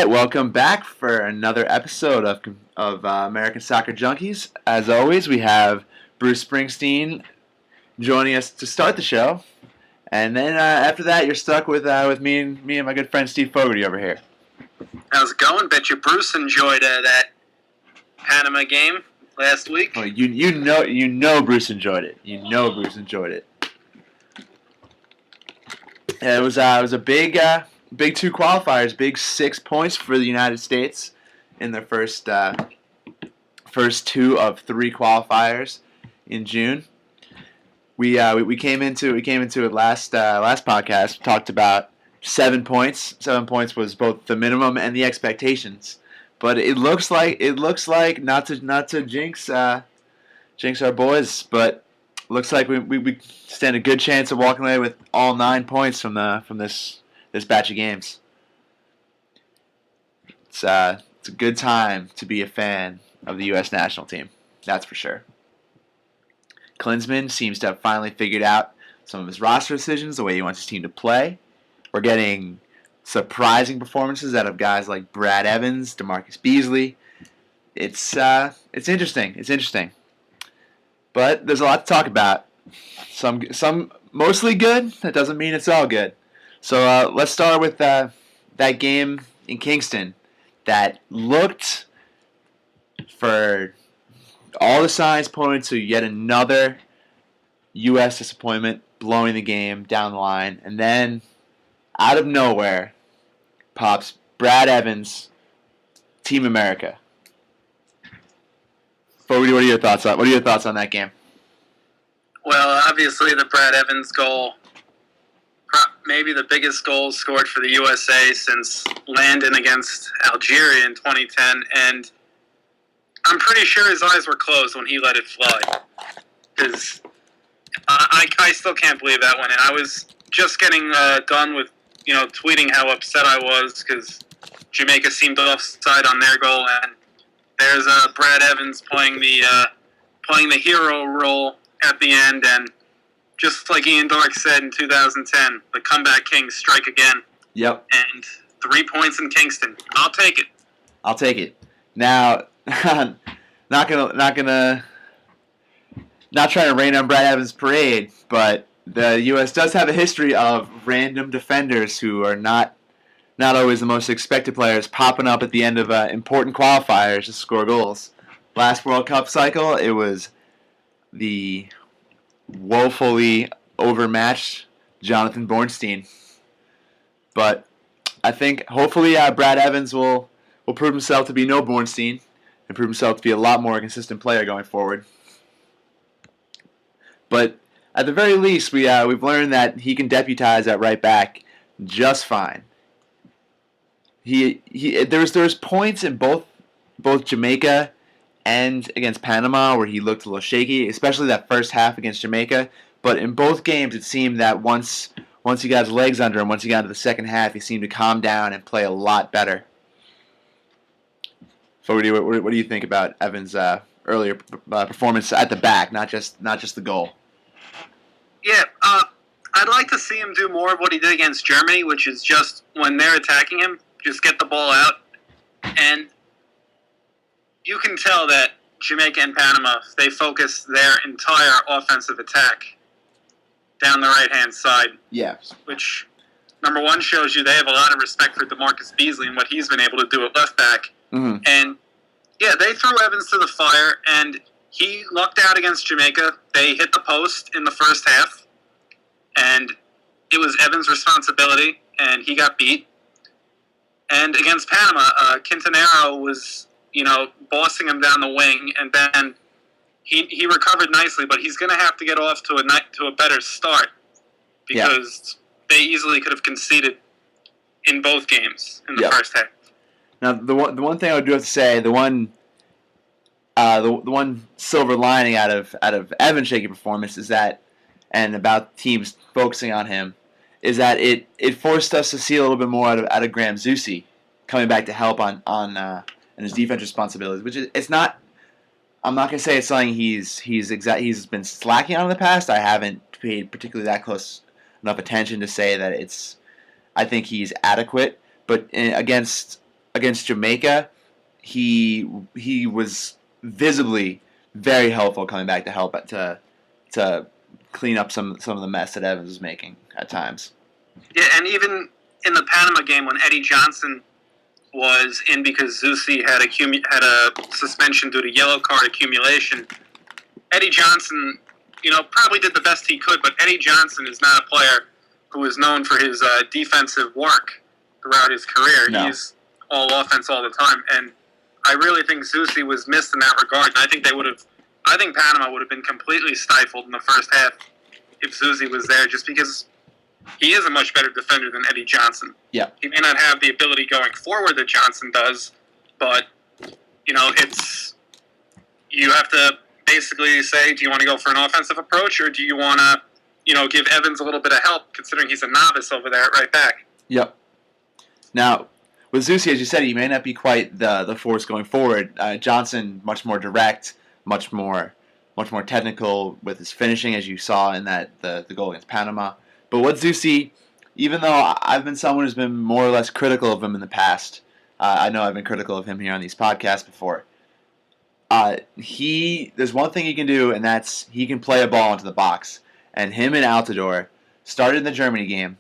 right, welcome back for another episode of American Soccer Junkies. As always, we have Bruce Springsteen joining us to start the show, and then after that, you're stuck with me and my good friend Steve Fogarty over here. How's it going? Bet you Bruce enjoyed that Panama game last week. Oh, you know Bruce enjoyed it. You know Bruce enjoyed it. Yeah, it was a big two qualifiers, big 6 points for the United States in their first two of three qualifiers in June. We came into it last podcast. We talked about 7 points. 7 points was both the minimum and the expectations. But it looks like not to jinx our boys, but looks like we stand a good chance of walking away with all 9 points from this batch of games. It's a good time to be a fan of the U.S. national team. That's for sure. Klinsmann seems to have finally figured out some of his roster decisions, the way he wants his team to play. We're getting surprising performances out of guys like Brad Evans, DeMarcus Beasley. It's interesting. It's interesting. But there's a lot to talk about. Some mostly good. That doesn't mean it's all good. So let's start with that game in Kingston that looked, for all the signs pointed to, yet another U.S. disappointment, blowing the game down the line, and then out of nowhere pops Brad Evans, Team America. What are your thoughts on that game? Well, obviously the Brad Evans goal, maybe the biggest goal scored for the USA since Landon against Algeria in 2010, and I'm pretty sure his eyes were closed when he let it fly. Because I still can't believe that one, and I was just getting done with tweeting how upset I was because Jamaica seemed offside on their goal, and there's Brad Evans playing the hero role at the end, and just like Ian Dark said in 2010, the comeback kings strike again. Yep. And 3 points in Kingston. I'll take it. Now, not trying to rain on Brad Evans' parade, but the U.S. does have a history of random defenders who are not always the most expected players popping up at the end of important qualifiers to score goals. Last World Cup cycle, it was the woefully overmatched Jonathan Bornstein. But I think hopefully Brad Evans will prove himself to be no Bornstein and prove himself to be a lot more consistent player going forward. But at the very least, we've learned that he can deputize at right back just fine. There's points in both Jamaica and against Panama where he looked a little shaky, especially that first half against Jamaica. But in both games, it seemed that once he got his legs under him, once he got into the second half, he seemed to calm down and play a lot better. So what do you think about Evans' earlier performance at the back, not just the goal? Yeah, I'd like to see him do more of what he did against Germany, which is just when they're attacking him, just get the ball out. And you can tell that Jamaica and Panama, they focus their entire offensive attack down the right-hand side. Yeah. Which, number one, shows you they have a lot of respect for DeMarcus Beasley and what he's been able to do at left back. Mm-hmm. And, yeah, they threw Evans to the fire, and he lucked out against Jamaica. They hit the post in the first half, and it was Evans' responsibility, and he got beat. And against Panama, Quintanero was, bossing him down the wing, and then he recovered nicely, but he's going to have to get off to a better start because they easily could have conceded in both games in the first half. Now, the one thing I do have to say, the one silver lining out of Evans' shaky performance is that, and about teams focusing on him, is that it forced us to see a little bit more out of Graham Zusi coming back to help on his defense responsibilities, which is it's not. I'm not gonna say it's something he's been slacking on in the past. I haven't paid particularly that close enough attention to say that it's. I think he's adequate, but against against Jamaica, he was visibly very helpful coming back to help to clean up some of the mess that Evans was making at times. Yeah, and even in the Panama game when Eddie Johnson was in because Zusi had a suspension due to yellow card accumulation, Eddie Johnson, probably did the best he could, but Eddie Johnson is not a player who is known for his defensive work throughout his career. No. He's all offense all the time, and I really think Zusi was missed in that regard. And I think Panama would have been completely stifled in the first half if Zusi was there, just because he is a much better defender than Eddie Johnson. Yeah. He may not have the ability going forward that Johnson does, but you have to basically say, do you want to go for an offensive approach, or do you want to, give Evans a little bit of help, considering he's a novice over there at right back? Yep. Now, with Zusi, as you said, he may not be quite the force going forward. Johnson, much more direct, much more technical with his finishing, as you saw in the goal against Panama. But what Zusi, even though I've been someone who's been more or less critical of him in the past, I know I've been critical of him here on these podcasts before. There's one thing he can do, and that's he can play a ball into the box. And him and Altidore started in the Germany game,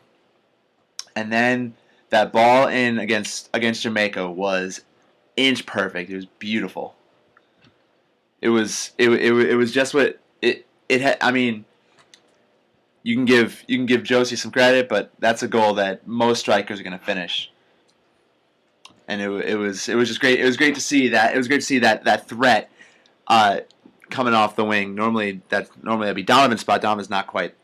and then that ball in against Jamaica was inch perfect. It was beautiful. It was just what it had. I mean, you can give Josie some credit, but that's a goal that most strikers are going to finish. And it was just great. It was great to see that. It was great to see that threat coming off the wing. Normally that'd be Donovan's spot. Donovan's not quite.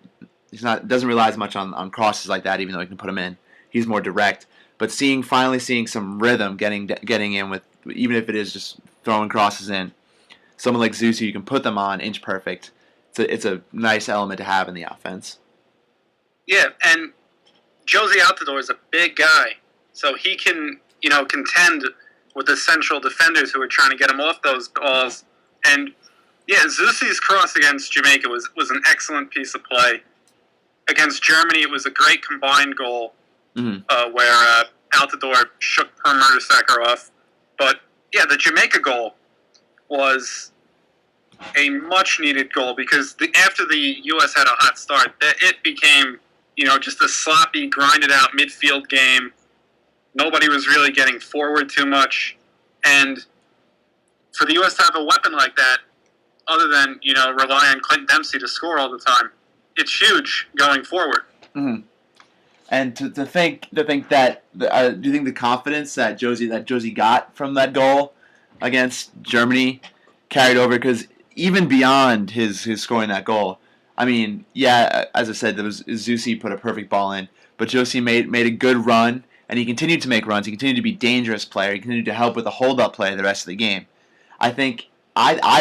Doesn't rely as much on crosses like that, even though he can put them in. He's more direct. But finally seeing some rhythm, getting in with, even if it is just throwing crosses in. Someone like Zusi, you can put them on inch perfect. It's a nice element to have in the offense. Yeah, and Josie Altidore is a big guy, so he can contend with the central defenders who are trying to get him off those balls. And yeah, Zusi's cross against Jamaica was an excellent piece of play. Against Germany, it was a great combined goal where Altidore shook Per Mertesacker off. But yeah, the Jamaica goal was a much-needed goal because after the U.S. had a hot start, it became just a sloppy, grinded-out midfield game. Nobody was really getting forward too much. And for the U.S. to have a weapon like that, other than, rely on Clint Dempsey to score all the time, it's huge going forward. Mm-hmm. And to think that, do you think the confidence that Josie got from that goal against Germany carried over? Because even beyond his scoring that goal, I mean, yeah, as I said, Zusi put a perfect ball in, but Josie made a good run, and he continued to make runs. He continued to be a dangerous player. He continued to help with the hold-up play the rest of the game. I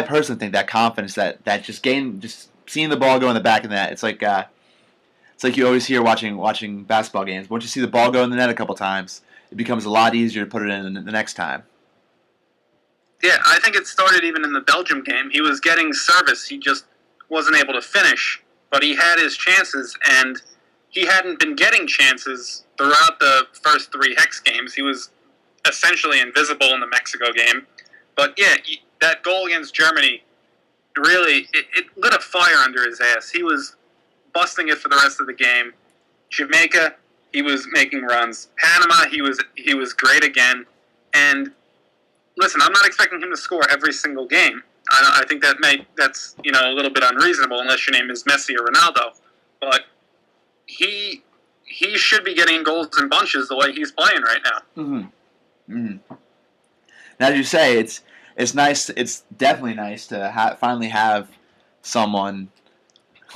personally think that confidence, that just seeing the ball go in the back of the net, it's like you always hear watching basketball games. Once you see the ball go in the net a couple times, it becomes a lot easier to put it in the next time. Yeah, I think it started even in the Belgium game. He was getting service. He just wasn't able to finish, but he had his chances, and he hadn't been getting chances throughout the first 3 Hex games. He was essentially invisible in the Mexico game. But yeah, that goal against Germany, really, it lit a fire under his ass. He was busting it for the rest of the game. Jamaica, he was making runs. Panama, he was great again. And listen, I'm not expecting him to score every single game. I think that's a little bit unreasonable unless your name is Messi or Ronaldo. But he should be getting goals in bunches the way he's playing right now. Mm-hmm. Mm-hmm. Now, as you say, it's nice. It's definitely nice to finally have someone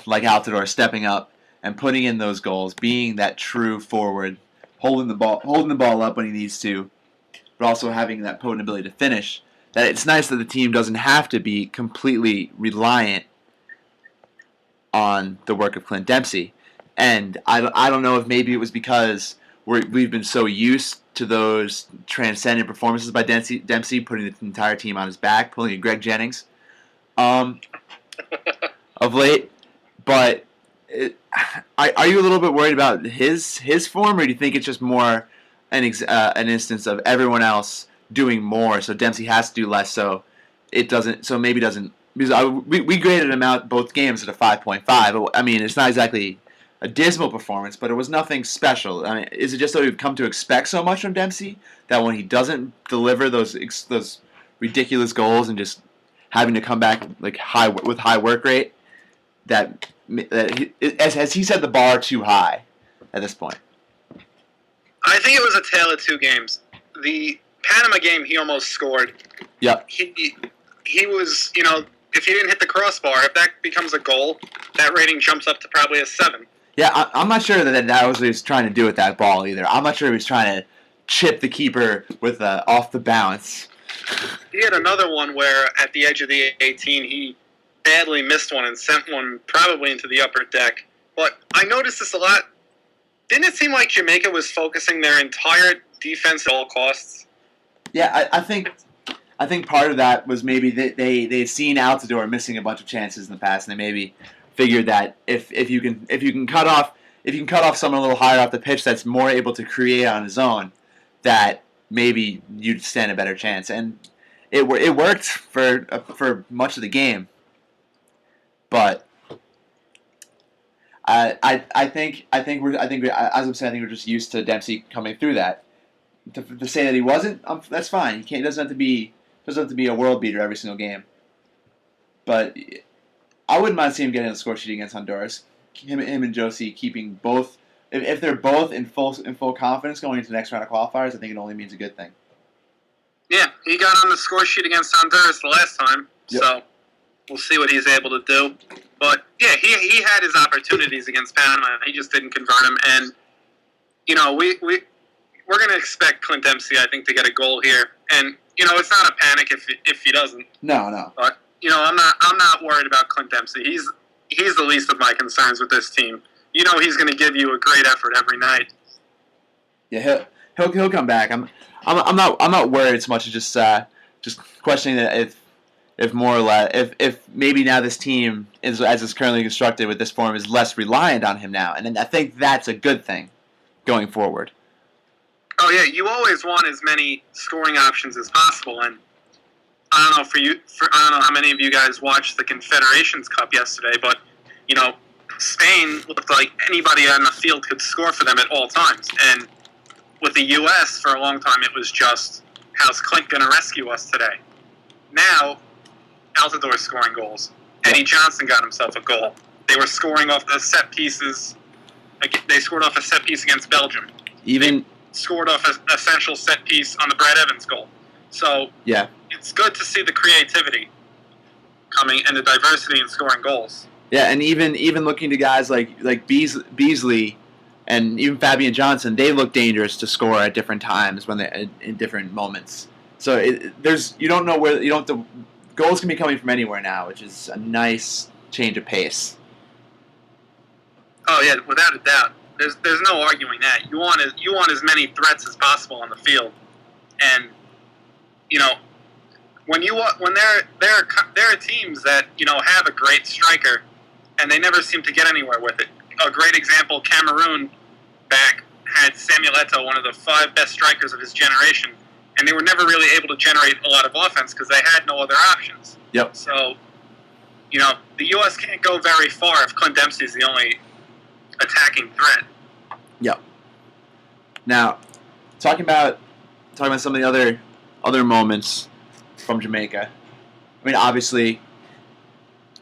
like Altidore stepping up and putting in those goals, being that true forward, holding the ball up when he needs to, but also having that potent ability to finish. That it's nice that the team doesn't have to be completely reliant on the work of Clint Dempsey. And I don't know if maybe it was because we've been so used to those transcendent performances by Dempsey, putting the entire team on his back, pulling a Greg Jennings of late. But are you a little bit worried about his form, or do you think it's just more an instance of everyone else doing more, so Dempsey has to do less. So it doesn't. So maybe doesn't. Because we graded him out both games at a 5.5. I mean, it's not exactly a dismal performance, but it was nothing special. I mean, is it just that we've come to expect so much from Dempsey that when he doesn't deliver those ridiculous goals and just having to come back like high work rate, has he set the bar too high at this point? I think it was a tale of two games. The Panama game, he almost scored. Yep. He was, if he didn't hit the crossbar, if that becomes a goal, that rating jumps up to probably a 7. Yeah, I'm not sure that was what he was trying to do with that ball either. I'm not sure he was trying to chip the keeper with off the bounce. He had another one where at the edge of the 18, he badly missed one and sent one probably into the upper deck. But I noticed this a lot. Didn't it seem like Jamaica was focusing their entire defense at all costs? Yeah, I think part of that was maybe they'd seen Altidore missing a bunch of chances in the past, and they maybe figured that if you can cut off someone a little higher off the pitch that's more able to create on his own, that maybe you'd stand a better chance. And it worked for much of the game, but I think we're as I'm saying, I think we're just used to Dempsey coming through that. To say that he wasn't, that's fine. He doesn't have to be a world beater every single game. But I wouldn't mind seeing him getting on the score sheet against Honduras. Him and Josie keeping both. If they're both in full confidence going into the next round of qualifiers, I think it only means a good thing. Yeah, he got on the score sheet against Honduras the last time, yep. So we'll see what he's able to do. But yeah, he had his opportunities against Panama. He just didn't convert them, and we're going to expect Clint Dempsey, I think, to get a goal here. And, it's not a panic if he doesn't. No. But, I'm not worried about Clint Dempsey. He's the least of my concerns with this team. He's going to give you a great effort every night. Yeah, he'll come back. I'm not worried so much as just questioning that if more or less if maybe now this team is, as it's currently constructed with this form, is less reliant on him now, and I think that's a good thing going forward. Oh yeah, you always want as many scoring options as possible, and I don't know I don't know how many of you guys watched the Confederations Cup yesterday, but Spain looked like anybody on the field could score for them at all times, and with the U.S. for a long time it was just, how's Clint going to rescue us today? Now, Altidore's scoring goals. Eddie Johnson got himself a goal. They were scoring off the set pieces. They scored off a set piece against Belgium. They scored off an essential set piece on the Brad Evans goal. So yeah, it's good to see the creativity coming and the diversity in scoring goals. Yeah, and even looking to guys like Beasley and even Fabian Johnson, they look dangerous to score at different times when they in different moments. So the goals can be coming from anywhere now, which is a nice change of pace. Oh yeah, without a doubt. There's no arguing that. You want as many threats as possible on the field, and when there are teams that have a great striker, and they never seem to get anywhere with it. A great example, Cameroon had Samuel Eto'o, one of the 5 best strikers of his generation, and they were never really able to generate a lot of offense because they had no other options. Yep. So, the U.S. can't go very far if Clint Dempsey is the only attacking threat. Yep. Now, talking about some of the other moments from Jamaica. I mean, obviously,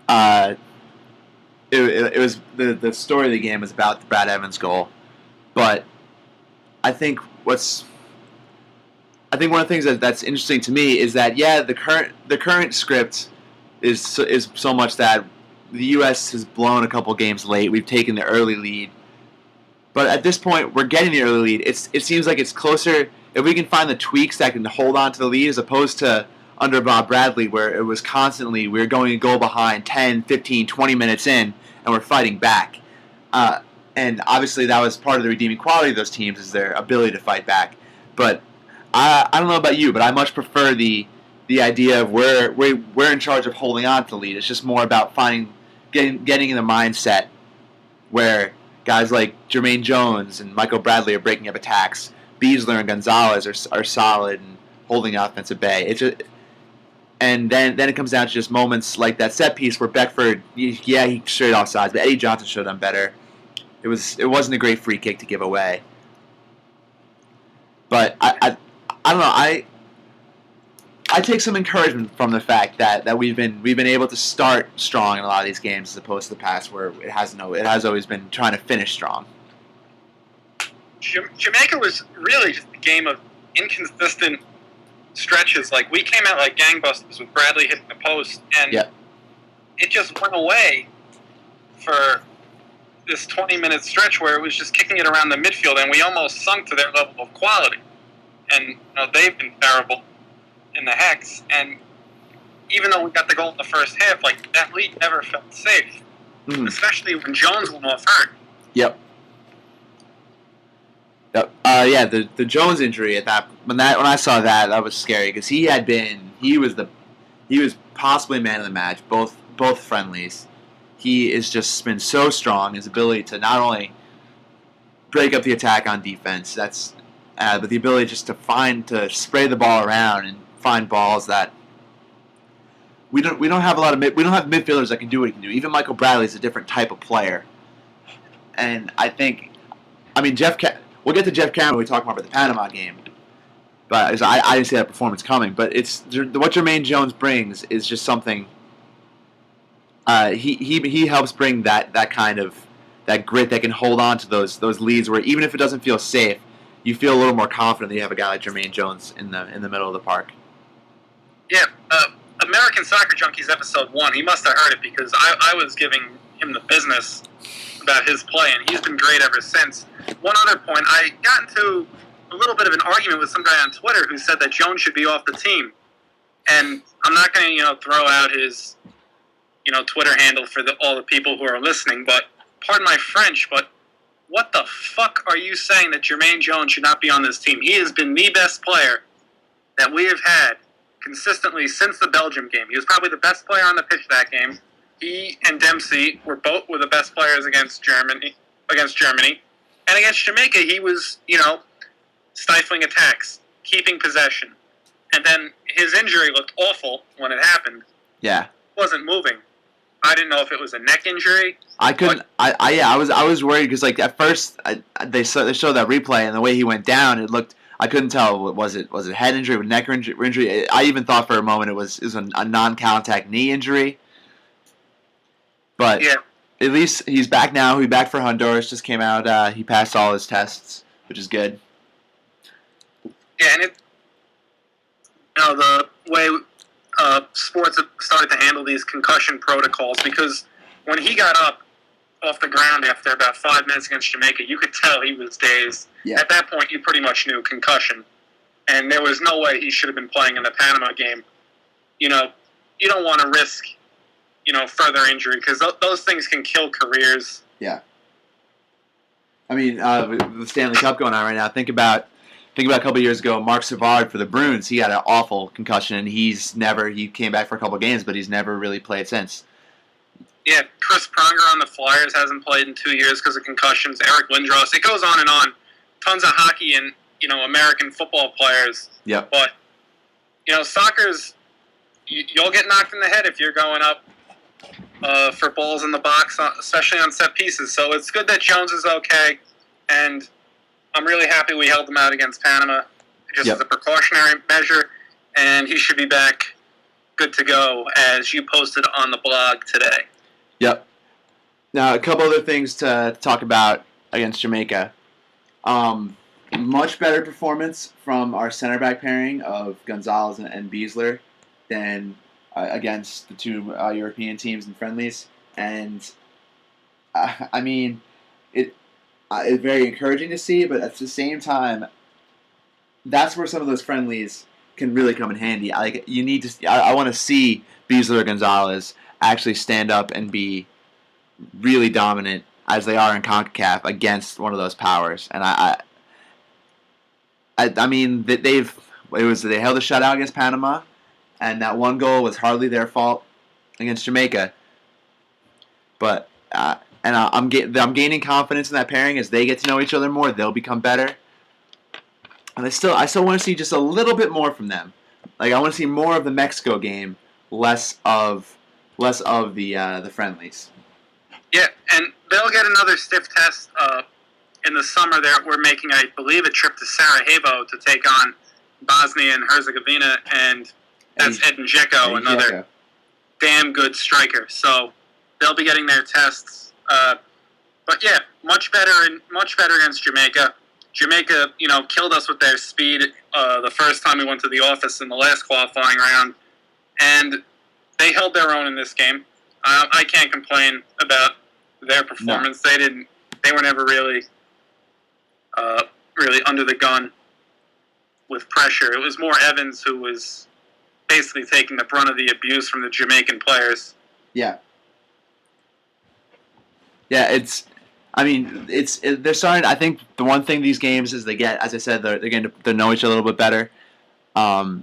it was the story of the game was about the Brad Evans goal, but I think one of the things that's interesting to me is that the current script is so much that the U.S. has blown a couple games late. We've taken the early lead, but at this point we're getting the early lead. It seems like it's closer if we can find the tweaks that can hold on to the lead as opposed to under Bob Bradley where it was constantly we were going a goal behind 10, 15, 20 minutes in and we're fighting back. And obviously that was part of the redeeming quality of those teams is their ability to fight back. But I don't know about you, but I much prefer the idea of we're in charge of holding on to the lead. It's just more about getting in the mindset where guys like Jermaine Jones and Michael Bradley are breaking up attacks. Beasler and Gonzalez are solid and holding offensive bay. And then it comes down to just moments like that set piece where Beckford, he straight off sides, but Eddie Johnson should have done better. It wasn't a great free kick to give away. But I don't know. I take some encouragement from the fact that we've been able to start strong in a lot of these games as opposed to the past where it has always been trying to finish strong. Jamaica was really just a game of inconsistent stretches. Like, we came out like gangbusters with Bradley hitting the post, and it just went away for this 20-minute stretch where it was just kicking it around the midfield, and we almost sunk to their level of quality. And they've been terrible in the Hex, and even though we got the goal in the first half, like, that lead never felt safe, especially when Jones went off hurt. Yep. The Jones injury when I saw that was scary because he was possibly man of the match both friendlies. He has just been so strong. His ability to not only break up the attack on defense, but the ability just to spray the ball around and find balls that we don't have midfielders that can do what he can do. Even Michael Bradley is a different type of player, and we'll get to Jeff Cameron when we talk more about the Panama game. But I didn't see that performance coming. But what Jermaine Jones brings is just something. He helps bring that kind of that grit that can hold on to those leads where even if it doesn't feel safe, you feel a little more confident that you have a guy like Jermaine Jones in the middle of the park. Yeah, American Soccer Junkies episode 1. He must have heard it because I was giving him the business about his play, and he's been great ever since. One other point, I got into a little bit of an argument with some guy on Twitter who said that Jones should be off the team. And I'm not going to, throw out his, Twitter handle for all the people who are listening, but pardon my French, but what the fuck are you saying that Jermaine Jones should not be on this team? He has been the best player that we have had consistently since the Belgium game. He was probably the best player on the pitch that game. He and Dempsey were the best players against Germany. And against Jamaica, he was, stifling attacks, keeping possession. And then his injury looked awful when it happened. Yeah. Wasn't moving. I didn't know if it was a neck injury. I couldn't. I was worried because at first they showed that replay and the way he went down, it looked. I couldn't tell was it head injury or neck injury. I even thought for a moment it was a non-contact knee injury. But at least he's back now. He's back for Honduras. Just came out. He passed all his tests, which is good. Yeah, and the way sports have started to handle these concussion protocols, because when he got up off the ground after about 5 minutes against Jamaica, you could tell he was dazed. Yeah. At that point, you pretty much knew concussion, and there was no way he should have been playing in the Panama game. You don't want to risk further injury, because those things can kill careers. Yeah. I mean, the Stanley Cup going on right now, think about a couple of years ago, Marc Savard for the Bruins, he had an awful concussion, and he came back for a couple of games, but he's never really played since. Yeah, Chris Pronger on the Flyers hasn't played in 2 years because of concussions. Eric Lindros. It goes on and on. Tons of hockey and, American football players. Yep. But, soccer's, you'll get knocked in the head if you're going up for balls in the box, especially on set pieces. So it's good that Jones is okay, and I'm really happy we held him out against Panama just as a precautionary measure, and he should be back good to go, as you posted on the blog today. Yep. Now, a couple other things to talk about against Jamaica. Much better performance from our center back pairing of Gonzalez and Beasler than against the two European teams in friendlies. And, it's very encouraging to see, but at the same time, that's where some of those friendlies can really come in handy. I want to see Beasler or Gonzalez actually stand up and be really dominant as they are in CONCACAF against one of those powers. And they held a shutout against Panama, and that one goal was hardly their fault against Jamaica. But I'm gaining confidence in that pairing as they get to know each other more. They'll become better. And I still want to see just a little bit more from them. Like I want to see more of the Mexico game, less of the friendlies. Yeah, and they'll get another stiff test in the summer. We're making, I believe, a trip to Sarajevo to take on Bosnia and Herzegovina, and that's Edin Dzeko, another damn good striker. So they'll be getting their tests. But yeah, much better against Jamaica. Jamaica, killed us with their speed the first time we went to the office in the last qualifying round, and they held their own in this game. I can't complain about their performance. No. They were never really under the gun with pressure. It was more Evans who was basically taking the brunt of the abuse from the Jamaican players. Yeah. Yeah, they're starting. I think the one thing these games is they get, as I said, they're getting to know each other a little bit better, and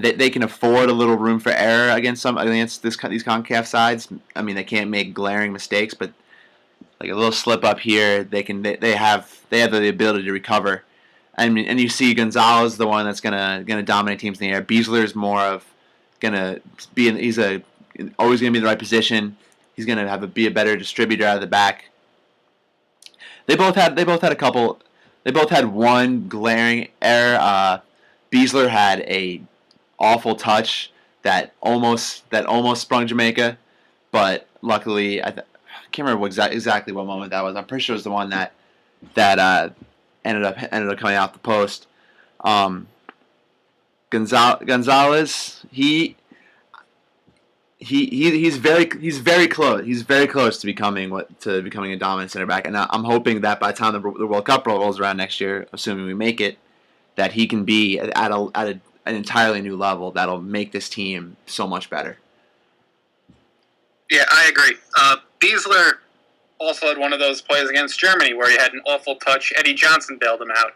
they can afford a little room for error against these CONCACAF sides. I mean, they can't make glaring mistakes, but like a little slip up here, they have the ability to recover. And you see Gonzalez, the one that's gonna dominate teams in the air. Beasler's more of he's always gonna be in the right position. He's gonna be a better distributor out of the back. They both had a couple. They both had one glaring error. Beasler had a awful touch that almost sprung Jamaica, but luckily I can't remember exactly what moment that was. I'm pretty sure it was the one that ended up coming out the post. Gonzalez, he's very close. He's very close to becoming a dominant center back, and I'm hoping that by the time the World Cup rolls around next year, assuming we make it, that he can be at an entirely new level that'll make this team so much better. Yeah, I agree. Beasler also had one of those plays against Germany where he had an awful touch. Eddie Johnson bailed him out.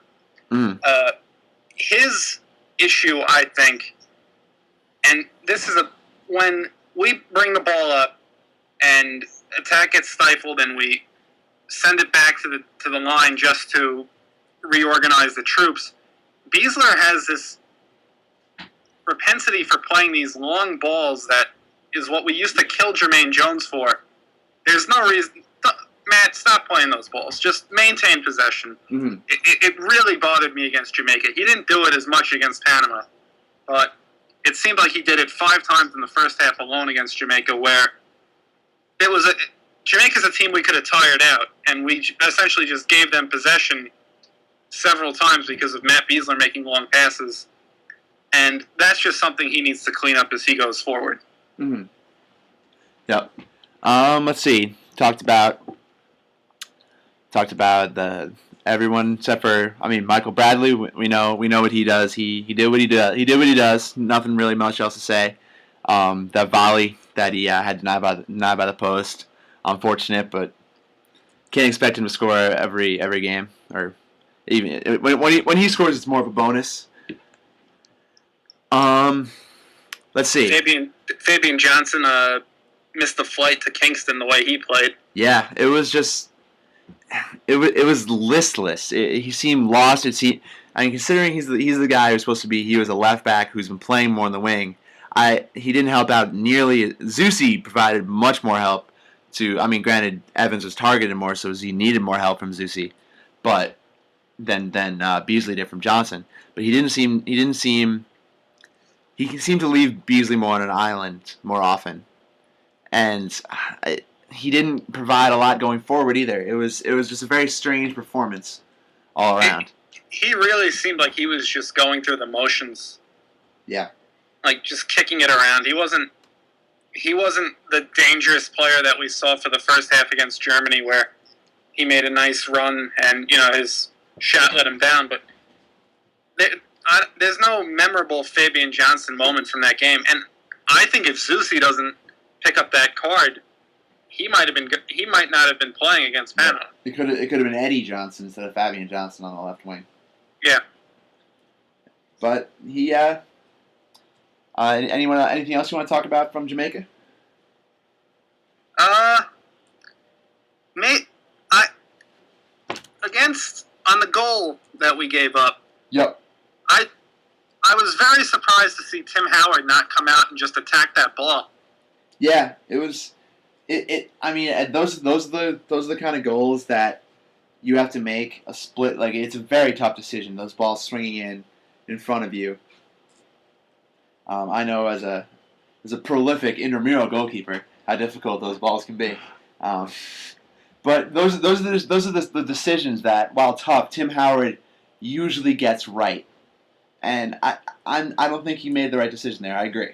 His issue, I think, and this is when we bring the ball up and attack gets stifled and we send it back to the line just to reorganize the troops, Beasler has this propensity for playing these long balls that is what we used to kill Jermaine Jones for. There's no reason. Matt, stop playing those balls. Just maintain possession. Mm-hmm. It really bothered me against Jamaica. He didn't do it as much against Panama, but it seemed like he did it 5 times in the first half alone against Jamaica, where Jamaica's a team we could have tired out, and we essentially just gave them possession several times because of Matt Beasler making long passes, and that's just something he needs to clean up as he goes forward. Mm-hmm. Yep. Let's see. Talked about everyone except for Michael Bradley. We know what he does. He did what he does. Nothing really much else to say. That volley that he had denied by the post, unfortunate, but can't expect him to score every game, or even when he scores, it's more of a bonus. Let's see. Fabian Johnson missed the flight to Kingston the way he played. Yeah, it was just it was listless. He seemed lost. Considering he's the guy who's supposed to be, he was a left back who's been playing more on the wing. He didn't help out nearly. Zusi provided much more help to. Granted, Evans was targeted more, so he needed more help from Zusi, but than Beasley did from Johnson. But he seemed to leave Beasley more on an island more often, and he didn't provide a lot going forward either. It was just a very strange performance all around. He really seemed like he was just going through the motions. Yeah. Like just kicking it around. He wasn't the dangerous player that we saw for the first half against Germany, where he made a nice run and his shot let him down. But there's no memorable Fabian Johnson moment from that game. And I think if Zusi doesn't pick up that card, he might not have been playing against Panama. It could have been Eddie Johnson instead of Fabian Johnson on the left wing. Yeah. But he anything else you want to talk about from Jamaica? Against on the goal that we gave up. Yep. I was very surprised to see Tim Howard not come out and just attack that ball. Yeah, it was. I mean, those are the kind of goals that you have to make a split. Like, it's a very tough decision. Those balls swinging in front of you. I know as a prolific intramural goalkeeper how difficult those balls can be. But those are the decisions that, while tough, Tim Howard usually gets right. And I don't think he made the right decision there. I agree.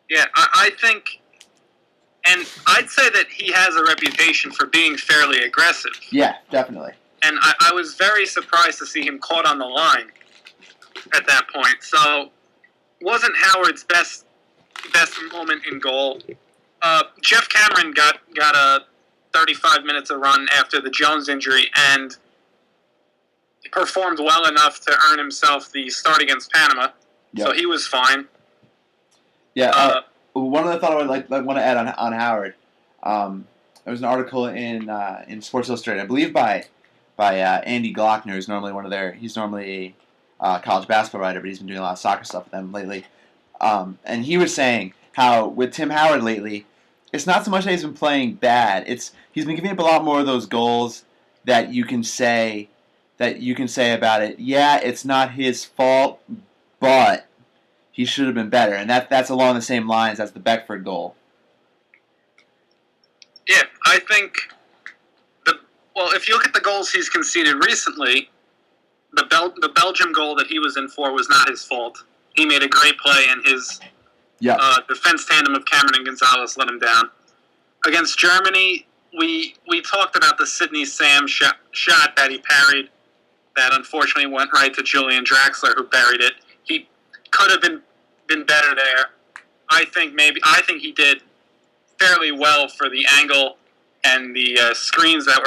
Yeah, I think, and I'd say that he has a reputation for being fairly aggressive. Yeah, definitely. And I was very surprised to see him caught on the line at that point. So, wasn't Howard's best moment in goal. Jeff Cameron got a 35 minutes of run after the Jones injury and performed well enough to earn himself the start against Panama. Yep. So he was fine. Yeah. One other thought I would want to add on Howard. There was an article in Sports Illustrated, I believe by Andy Glockner, who's normally he's normally a college basketball writer, but he's been doing a lot of soccer stuff with them lately. And he was saying how with Tim Howard lately, it's not so much that he's been playing bad. He's been giving up a lot more of those goals that you can say about it. Yeah, it's not his fault, but he should have been better, and that's along the same lines as the Beckford goal. Yeah, I think if you look at the goals he's conceded recently, the Belgium goal that he was in for was not his fault. He made a great play, and his defense tandem of Cameron and Gonzalez let him down. Against Germany, we talked about the Sidney Sam shot that he parried that unfortunately went right to Julian Draxler, who buried it. He could have been better there. I think he did fairly well for the angle and the screens that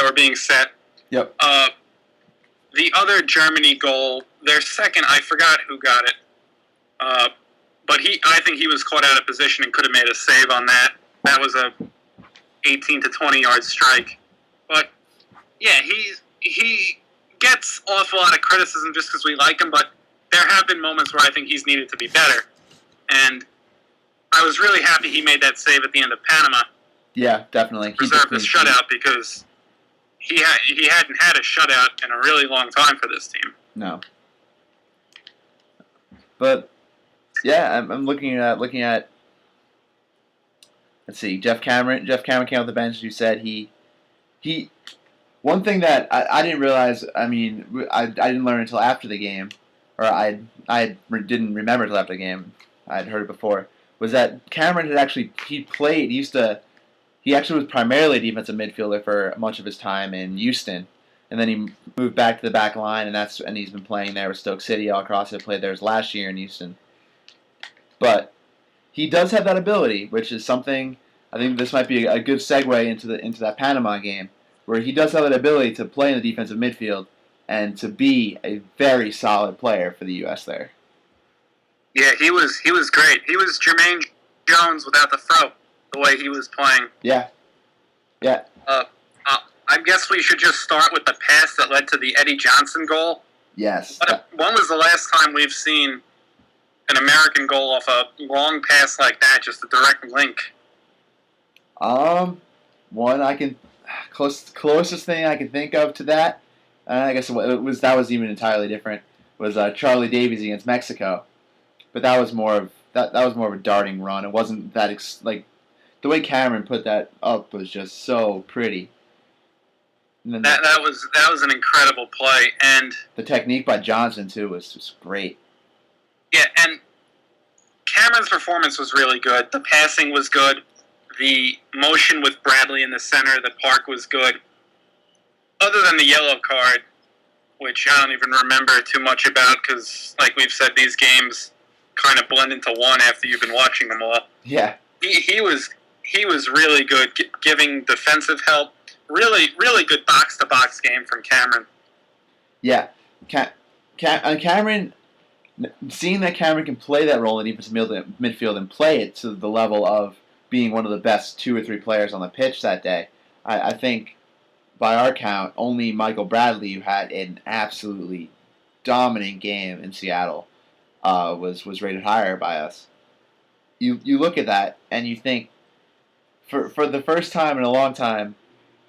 were being set. Yep. The other Germany goal, their second, I forgot who got it. But I think he was caught out of position and could have made a save on that. That was a 18 to 20 yard strike. But yeah, he gets awful lot of criticism just because we like him, but there have been moments where I think he's needed to be better. And I was really happy he made that save at the end of Panama. Yeah, definitely. Preserved the shutout because he hadn't had a shutout in a really long time for this team. No. But yeah, I'm looking at. Let's see, Jeff Cameron came off the bench. As you said, he. One thing that I didn't realize. I mean, I didn't learn until after the game, or I didn't remember until after the game. I'd heard it before. Was that Cameron had actually He actually was primarily a defensive midfielder for much of his time in Houston, and then he moved back to the back line, and he's been playing there with Stoke City all across it. Played there last year in Houston, but he does have that ability, which is something I think this might be a good segue into that Panama game, where he does have that ability to play in the defensive midfield and to be a very solid player for the U.S. there. Yeah, he was great. He was Jermaine Jones without the throw. The way he was playing. Yeah. I guess we should just start with the pass that led to the Eddie Johnson goal. Yes. When was the last time we've seen an American goal off a long pass like that, just a direct link? One I can closest thing I can think of to that. I guess that was even entirely different. Was Charlie Davies against Mexico, but that was more of a darting run. It wasn't that the way Cameron put that up was just so pretty. And then that was an incredible play, and the technique by Johnson too was just great. Yeah, and Cameron's performance was really good. The passing was good. The motion with Bradley in the center, the park was good. Other than the yellow card, which I don't even remember too much about because, like we've said, these games kind of blend into one after you've been watching them all. Yeah, he was really good, giving defensive help. Really, really good box-to-box game from Cameron. Yeah, Cameron. Seeing that Cameron can play that role in defensive midfield and play it to the level of being one of the best 2 or 3 players on the pitch that day, I think, by our count, only Michael Bradley, who had an absolutely dominant game in Seattle was rated higher by us. You look at that and you think, for the first time in a long time,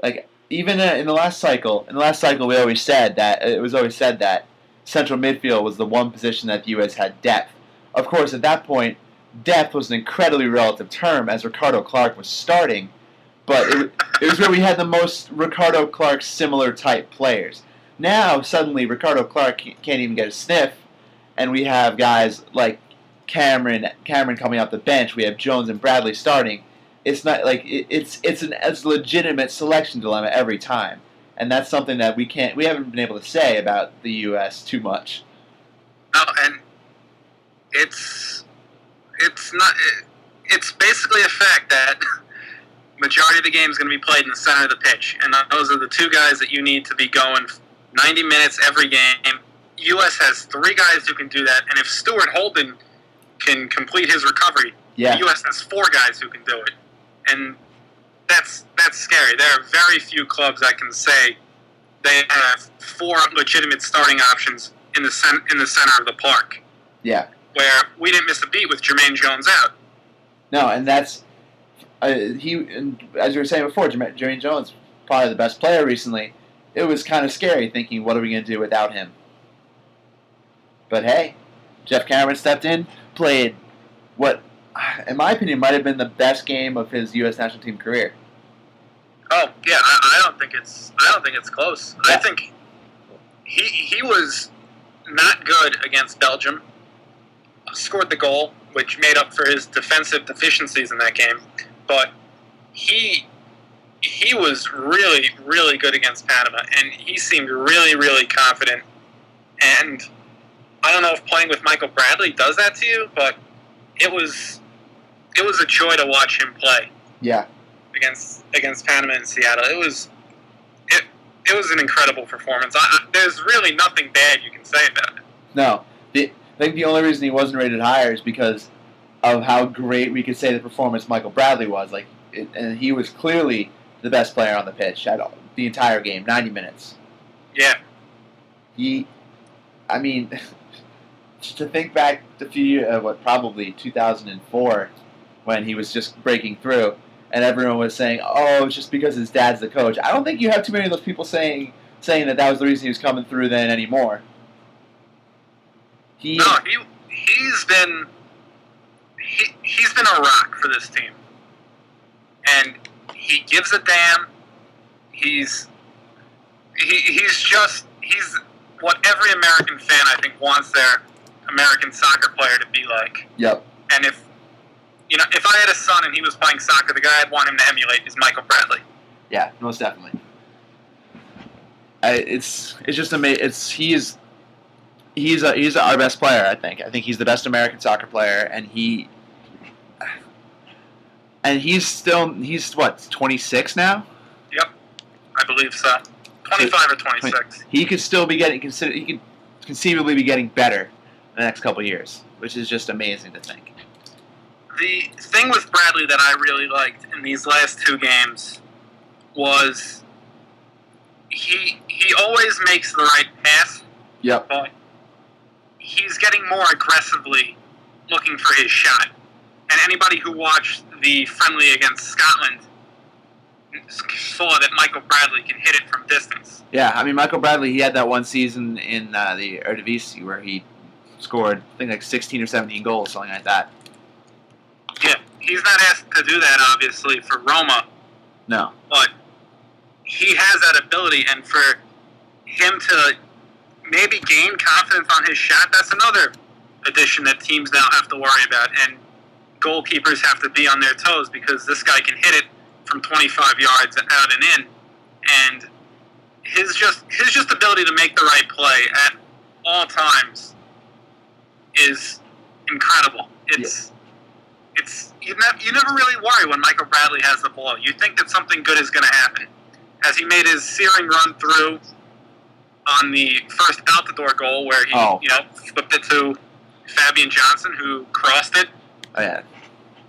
like even in the last cycle, we always said that it was always said that central midfield was the one position that the U.S. had depth. Of course, at that point, depth was an incredibly relative term as Ricardo Clark was starting, but it was where we had the most Ricardo Clark similar type players. Now suddenly Ricardo Clark can't even get a sniff, and we have guys like Cameron coming off the bench. We have Jones and Bradley starting. It's not like it's a legitimate selection dilemma every time, and that's something that we haven't been able to say about the U.S. too much. No, and it's not. It's basically a fact that majority of the game is going to be played in the center of the pitch, and those are the two guys that you need to be going 90 minutes every game. U.S. has 3 guys who can do that, and if Stuart Holden can complete his recovery, the U.S. has 4 guys who can do it. And that's scary. There are very few clubs that can say they have 4 legitimate starting options in the center of the park. Yeah. Where we didn't miss a beat with Jermaine Jones out. No, and that's as you were saying before, Jermaine Jones, probably the best player recently. It was kind of scary thinking, what are we going to do without him? But hey, Jeff Cameron stepped in, played what, in my opinion, might have been the best game of his U.S. national team career. Oh yeah, I don't think it's close. Yeah. I think he was not good against Belgium. Scored the goal, which made up for his defensive deficiencies in that game. But he was really, really good against Panama, and he seemed really, really confident. And I don't know if playing with Michael Bradley does that to you, but it was a joy to watch him play. Yeah. Against Panama and Seattle, it was an incredible performance. There's really nothing bad you can say about it. No, I think the only reason he wasn't rated higher is because of how great we could say the performance Michael Bradley was. And he was clearly the best player on the pitch at the entire game, 90 minutes. Yeah. To think back a few years, probably 2004, when he was just breaking through, and everyone was saying, "Oh, it's just because his dad's the coach." I don't think you have too many of those people saying that was the reason he was coming through then anymore. He's been a rock for this team, and he gives a damn. He's what every American fan, I think, wants their American soccer player to be like. Yep. And if I had a son and he was playing soccer, the guy I'd want him to emulate is Michael Bradley. Yeah, most definitely. It's just amazing. He's our best player. I think he's the best American soccer player, and he's what, 26 now? Yep, I believe so. 25 or 26. He could still be getting considered. He could conceivably be getting better in the next couple of years, which is just amazing to think. The thing with Bradley that I really liked in these last 2 games was he always makes the right pass. Yep. But he's getting more aggressively looking for his shot. And anybody who watched the friendly against Scotland saw that Michael Bradley can hit it from distance. Yeah, I mean, Michael Bradley, he had that one season in the Eredivisie where he scored, I think, like 16 or 17 goals, something like that. Yeah, he's not asked to do that, obviously, for Roma. No. But he has that ability, and for him to maybe gain confidence on his shot, that's another addition that teams now have to worry about, and goalkeepers have to be on their toes because this guy can hit it from 25 yards out and in, and his ability to make the right play at all times is incredible. You never really worry when Michael Bradley has the ball. You think that something good is going to happen. As he made his searing run through on the first out-the-door goal where he flipped it to Fabian Johnson, who crossed it. Oh, yeah.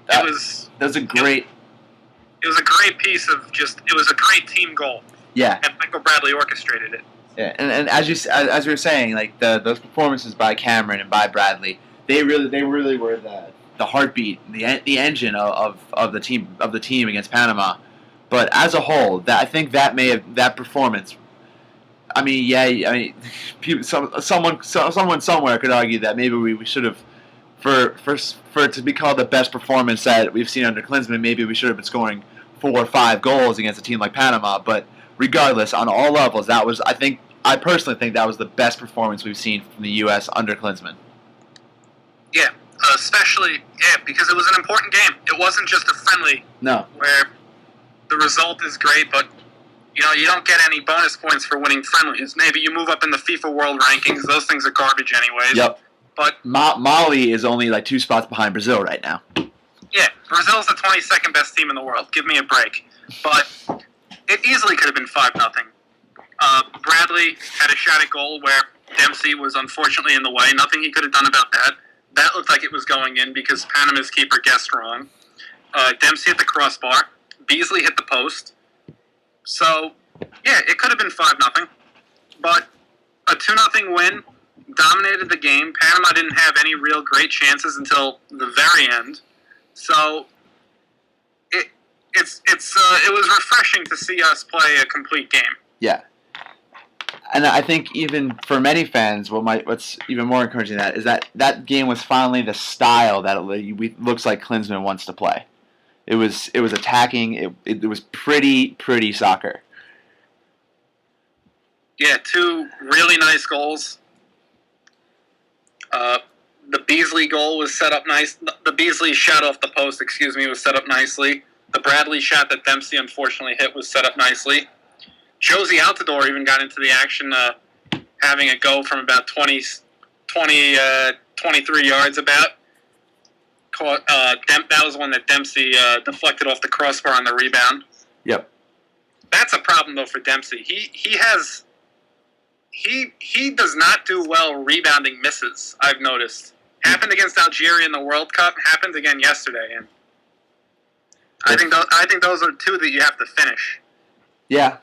That was a great... It was a great piece of it was a great team goal. Yeah. And Michael Bradley orchestrated it. Yeah, and as we were saying, like those performances by Cameron and by Bradley, they really were the heartbeat, the engine of the team against Panama. But as a whole, I think that performance. I mean, yeah, I mean, someone somewhere could argue that maybe we should have, for it to be called the best performance that we've seen under Klinsmann, maybe we should have been scoring 4 or 5 goals against a team like Panama. But regardless, on all levels, I personally think that was the best performance we've seen from the U.S. under Klinsmann. Yeah, especially because it was an important game. It wasn't just a friendly. No. Where the result is great, but you don't get any bonus points for winning friendlies. Maybe you move up in the FIFA World Rankings. Those things are garbage anyways. Yep. But Mali is only like 2 spots behind Brazil right now. Yeah, Brazil's the 22nd best team in the world. Give me a break. But it easily could have been 5-0. Bradley had a shot at goal where Dempsey was unfortunately in the way. Nothing he could have done about that. That looked like it was going in because Panama's keeper guessed wrong. Dempsey hit the crossbar. Beasley hit the post. So, yeah, it could have been 5-0. But a 2-0 win dominated the game. Panama didn't have any real great chances until the very end. So, it was refreshing to see us play a complete game. Yeah. And I think even for many fans, what's even more encouraging is that game was finally the style that it looks like Klinsmann wants to play. It was attacking. It was pretty soccer. Yeah, 2 really nice goals. The Beasley goal was set up nice. The Beasley shot off the post, was set up nicely. The Bradley shot that Dempsey unfortunately hit was set up nicely. Josie Altidore even got into the action, having a go from about 23 yards about. That was one that Dempsey deflected off the crossbar on the rebound. Yep. That's a problem though for Dempsey. He does not do well rebounding misses. I've noticed. Happened against Algeria in the World Cup. Happened again yesterday, and I think those are 2 that you have to finish. Yeah.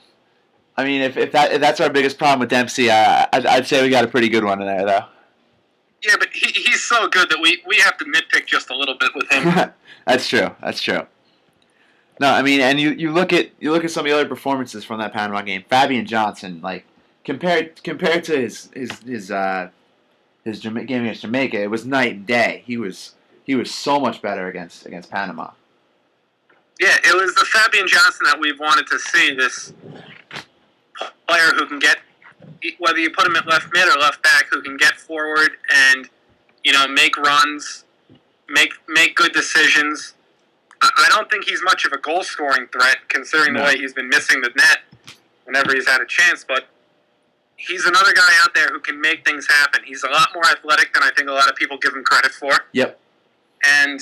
I mean, if that's our biggest problem with Dempsey, I'd say we got a pretty good one in there, though. Yeah, but he's so good that we have to nitpick just a little bit with him. That's true. No, I mean, and you look at some of the other performances from that Panama game. Fabian Johnson, like compared to his game against Jamaica, it was night and day. He was so much better against Panama. Yeah, it was the Fabian Johnson that we've wanted to see. This player who can get, whether you put him at left mid or left back, who can get forward and make runs, make good decisions. I don't think he's much of a goal scoring threat considering the way he's been missing the net whenever he's had a chance, but he's another guy out there who can make things happen. He's a lot more athletic than I think a lot of people give him credit for. Yep. And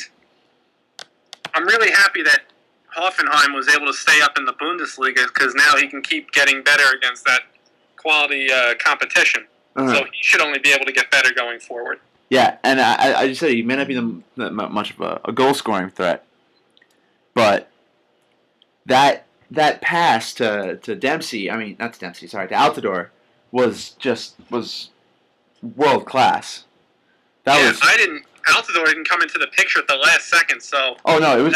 I'm really happy that Hoffenheim was able to stay up in the Bundesliga because now he can keep getting better against that quality competition. Uh-huh. So he should only be able to get better going forward. Yeah, and I just said he may not be much of a goal scoring threat, but that pass to Dempsey, I mean not to Dempsey, sorry, to Altidore was world class. Altidore didn't come into the picture at the last second, so. Oh no, it was.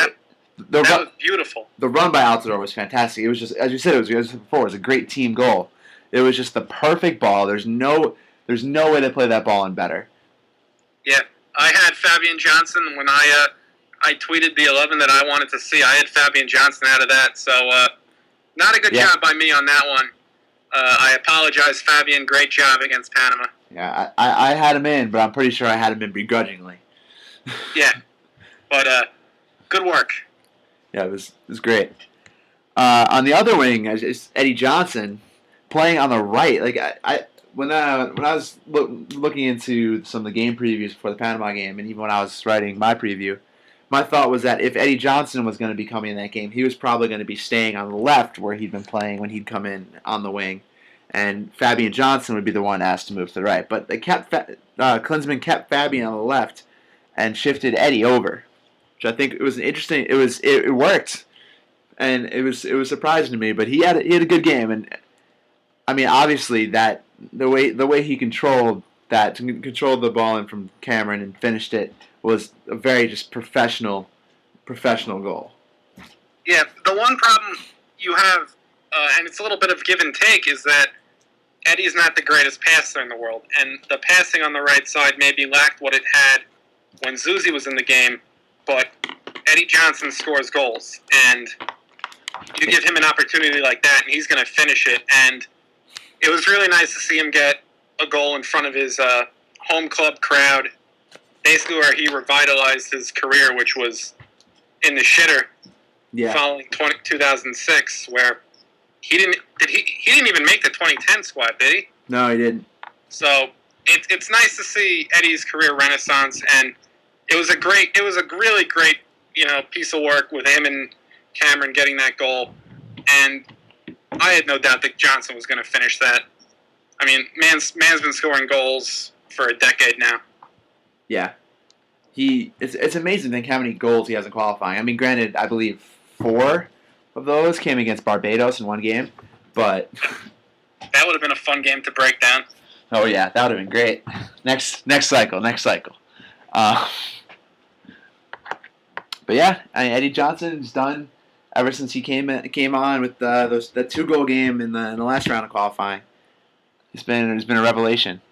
That was beautiful. The run by Altidore was fantastic. It was just, as you said, it was a great team goal. It was just the perfect ball. There's no way to play that ball in better. Yeah, I had Fabian Johnson when I tweeted the 11 that I wanted to see. I had Fabian Johnson out of that, so not a good job by me on that one. I apologize, Fabian. Great job against Panama. Yeah, I had him in, but I'm pretty sure I had him in begrudgingly. Yeah, but good work. Yeah, it was great. On the other wing, is Eddie Johnson playing on the right. Like when I was looking into some of the game previews before the Panama game, and even when I was writing my preview, my thought was that if Eddie Johnson was going to be coming in that game, he was probably going to be staying on the left where he'd been playing when he'd come in on the wing, and Fabian Johnson would be the one asked to move to the right. But they Klinsmann kept Fabian on the left and shifted Eddie over, which I think it was interesting. It worked, and it was surprising to me. But he had a good game, and I mean, obviously that the way he controlled that to control the ball in from Cameron and finished it was a very just professional goal. Yeah, the one problem you have, and it's a little bit of give and take, is that Eddie's not the greatest passer in the world, and the passing on the right side maybe lacked what it had when Zuzi was in the game, but Eddie Johnson scores goals, and you give him an opportunity like that, and he's going to finish it, and it was really nice to see him get a goal in front of his home club crowd, basically where he revitalized his career, which was in the shitter following 2006, where he didn't even make the 2010 squad, did he? No, he didn't. So it's nice to see Eddie's career renaissance, and it was a really great piece of work with him and Cameron getting that goal, and I had no doubt that Johnson was going to finish that. I mean, man's been scoring goals for a decade now. Yeah, it's amazing to think how many goals he has in qualifying. I mean, granted, I believe 4 of those came against Barbados in one game, but that would have been a fun game to break down. Oh yeah, that would have been great. Next cycle. But yeah, I mean, Eddie Johnson's done ever since he came on with that 2-goal game in the last round of qualifying. It's been a revelation.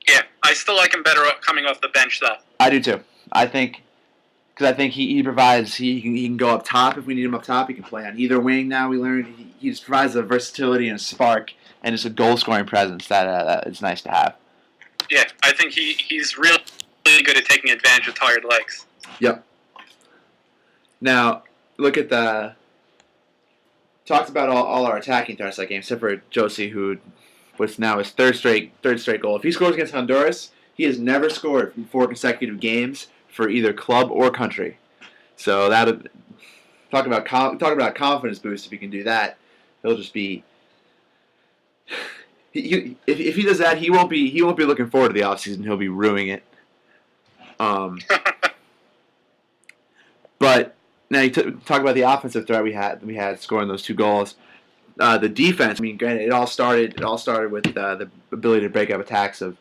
Yeah, I still like him better coming off the bench though. I do too. I think he provides he can go up top if we need him up top. He can play on either wing now. We learned he just provides a versatility and a spark and just a goal scoring presence that it's nice to have. Yeah, I think he's really good at taking advantage of tired legs. Yep. Now look at talked about all our attacking threats that game, except for Josie, who was now his third straight goal. If he scores against Honduras, he has never scored in 4 consecutive games for either club or country. So that talk about confidence boost. If he can do that, he'll just be. If he does that, he won't be looking forward to the offseason. He'll be ruining it. But now you talk about the offensive threat we had scoring those 2 goals. The defense. I mean, granted, it all started with the ability to break up attacks of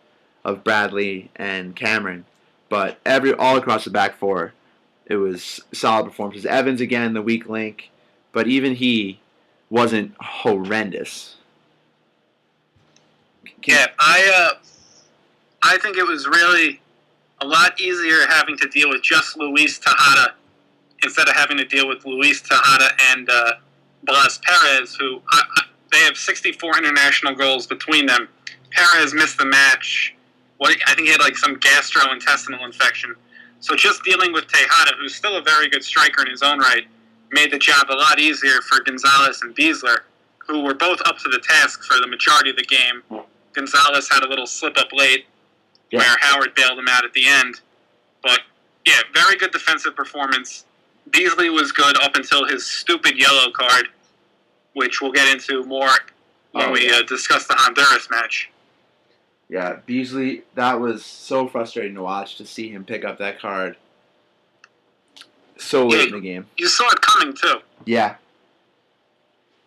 Bradley and Cameron, but all across the back 4, it was solid performances. Evans again, the weak link, but even he wasn't horrendous. Yeah, I think it was really a lot easier having to deal with just Luis Tejada instead of having to deal with Luis Tejada and Blas Perez, who they have 64 international goals between them. Perez missed the match. I think he had like some gastrointestinal infection. So just dealing with Tejada, who's still a very good striker in his own right, made the job a lot easier for Gonzalez and Beasler, who were both up to the task for the majority of the game. Gonzalez had a little slip-up late where Howard bailed him out at the end. But, yeah, very good defensive performance. Beasley was good up until his stupid yellow card, which we'll get into more when we discuss the Honduras match. Yeah, Beasley, that was so frustrating to watch, to see him pick up that card so late in the game. You saw it coming, too. Yeah.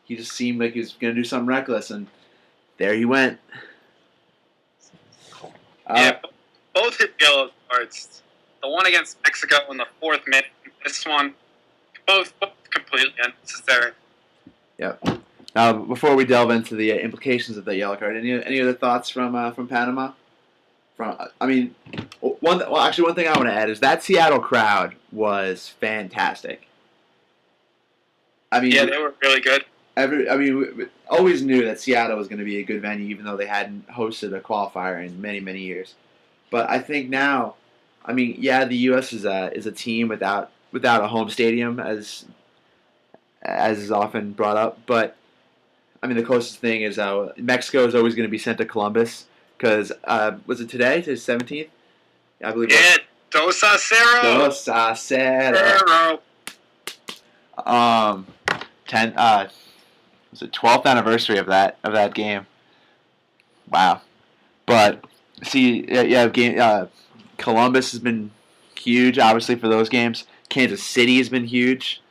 He just seemed like he was going to do something reckless, and there he went. Yeah, both hit yellow cards. The one against Mexico in the 4th minute, this one, both completely unnecessary. Yep. Now, before we delve into the implications of that yellow card, any other thoughts from Panama? One thing I want to add is that Seattle crowd was fantastic. I mean, yeah, they were really good. We always knew that Seattle was going to be a good venue, even though they hadn't hosted a qualifier in many, many years. But I think now, the U.S. is a team without a home stadium, as is often brought up. But the closest thing is Mexico is always going to be sent to Columbus because was it today? Today's 17th, I believe. Yeah, Dos a Cero. Dos a Cero. 10. Was it 12th anniversary of that game? Wow. But see, Columbus has been huge, obviously, for those games. Kansas City has been huge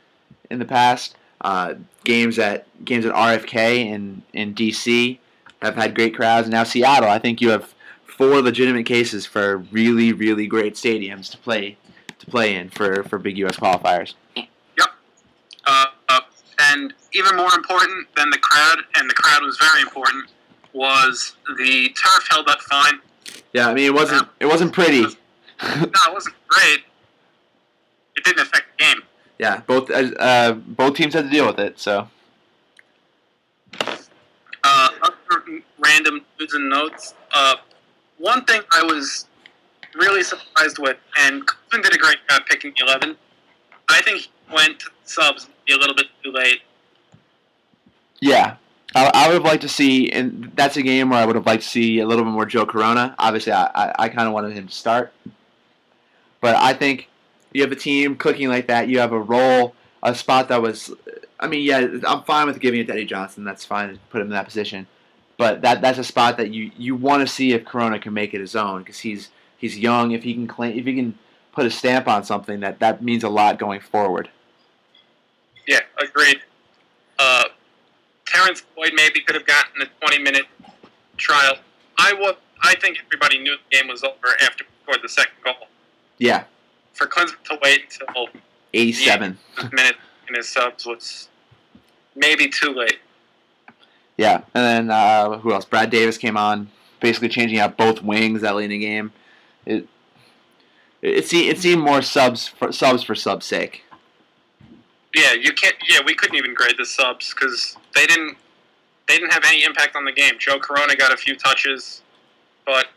in the past. Games at RFK in DC have had great crowds, and now Seattle. I think you have 4 legitimate cases for really, really great stadiums to play in for big U.S. qualifiers. Yep. And even more important than the crowd, and the crowd was very important, was the turf held up fine. Yeah, I mean it wasn't pretty. No, it wasn't great. It didn't affect the game. Yeah, both teams had to deal with it. So. Other random news and notes. One thing I was really surprised with, and Klinsmann did a great job picking the 11. I think he went to subs a little bit too late. Yeah, I would have liked to see, and that's a game where I would have liked to see a little bit more Joe Corona. Obviously, I kind of wanted him to start, but I think you have a team clicking like that. You have a role, a spot that was. I mean, yeah, I'm fine with giving it to Eddie Johnson. That's fine to put him in that position. But that's a spot that you want to see if Corona can make it his own, because he's young. If he can put a stamp on something, that means a lot going forward. Yeah, agreed. Terrence Boyd maybe could have gotten a 20-minute trial. I think everybody knew the game was over after he scored the second goal. Yeah. For Klinsmann to wait until 87 minutes in his subs was maybe too late. Yeah, and then who else? Brad Davis came on, basically changing out both wings that late in the game. It seemed more subs for subs' sake. Yeah, you can't. Yeah, we couldn't even grade the subs because they didn't have any impact on the game. Joe Corona got a few touches, but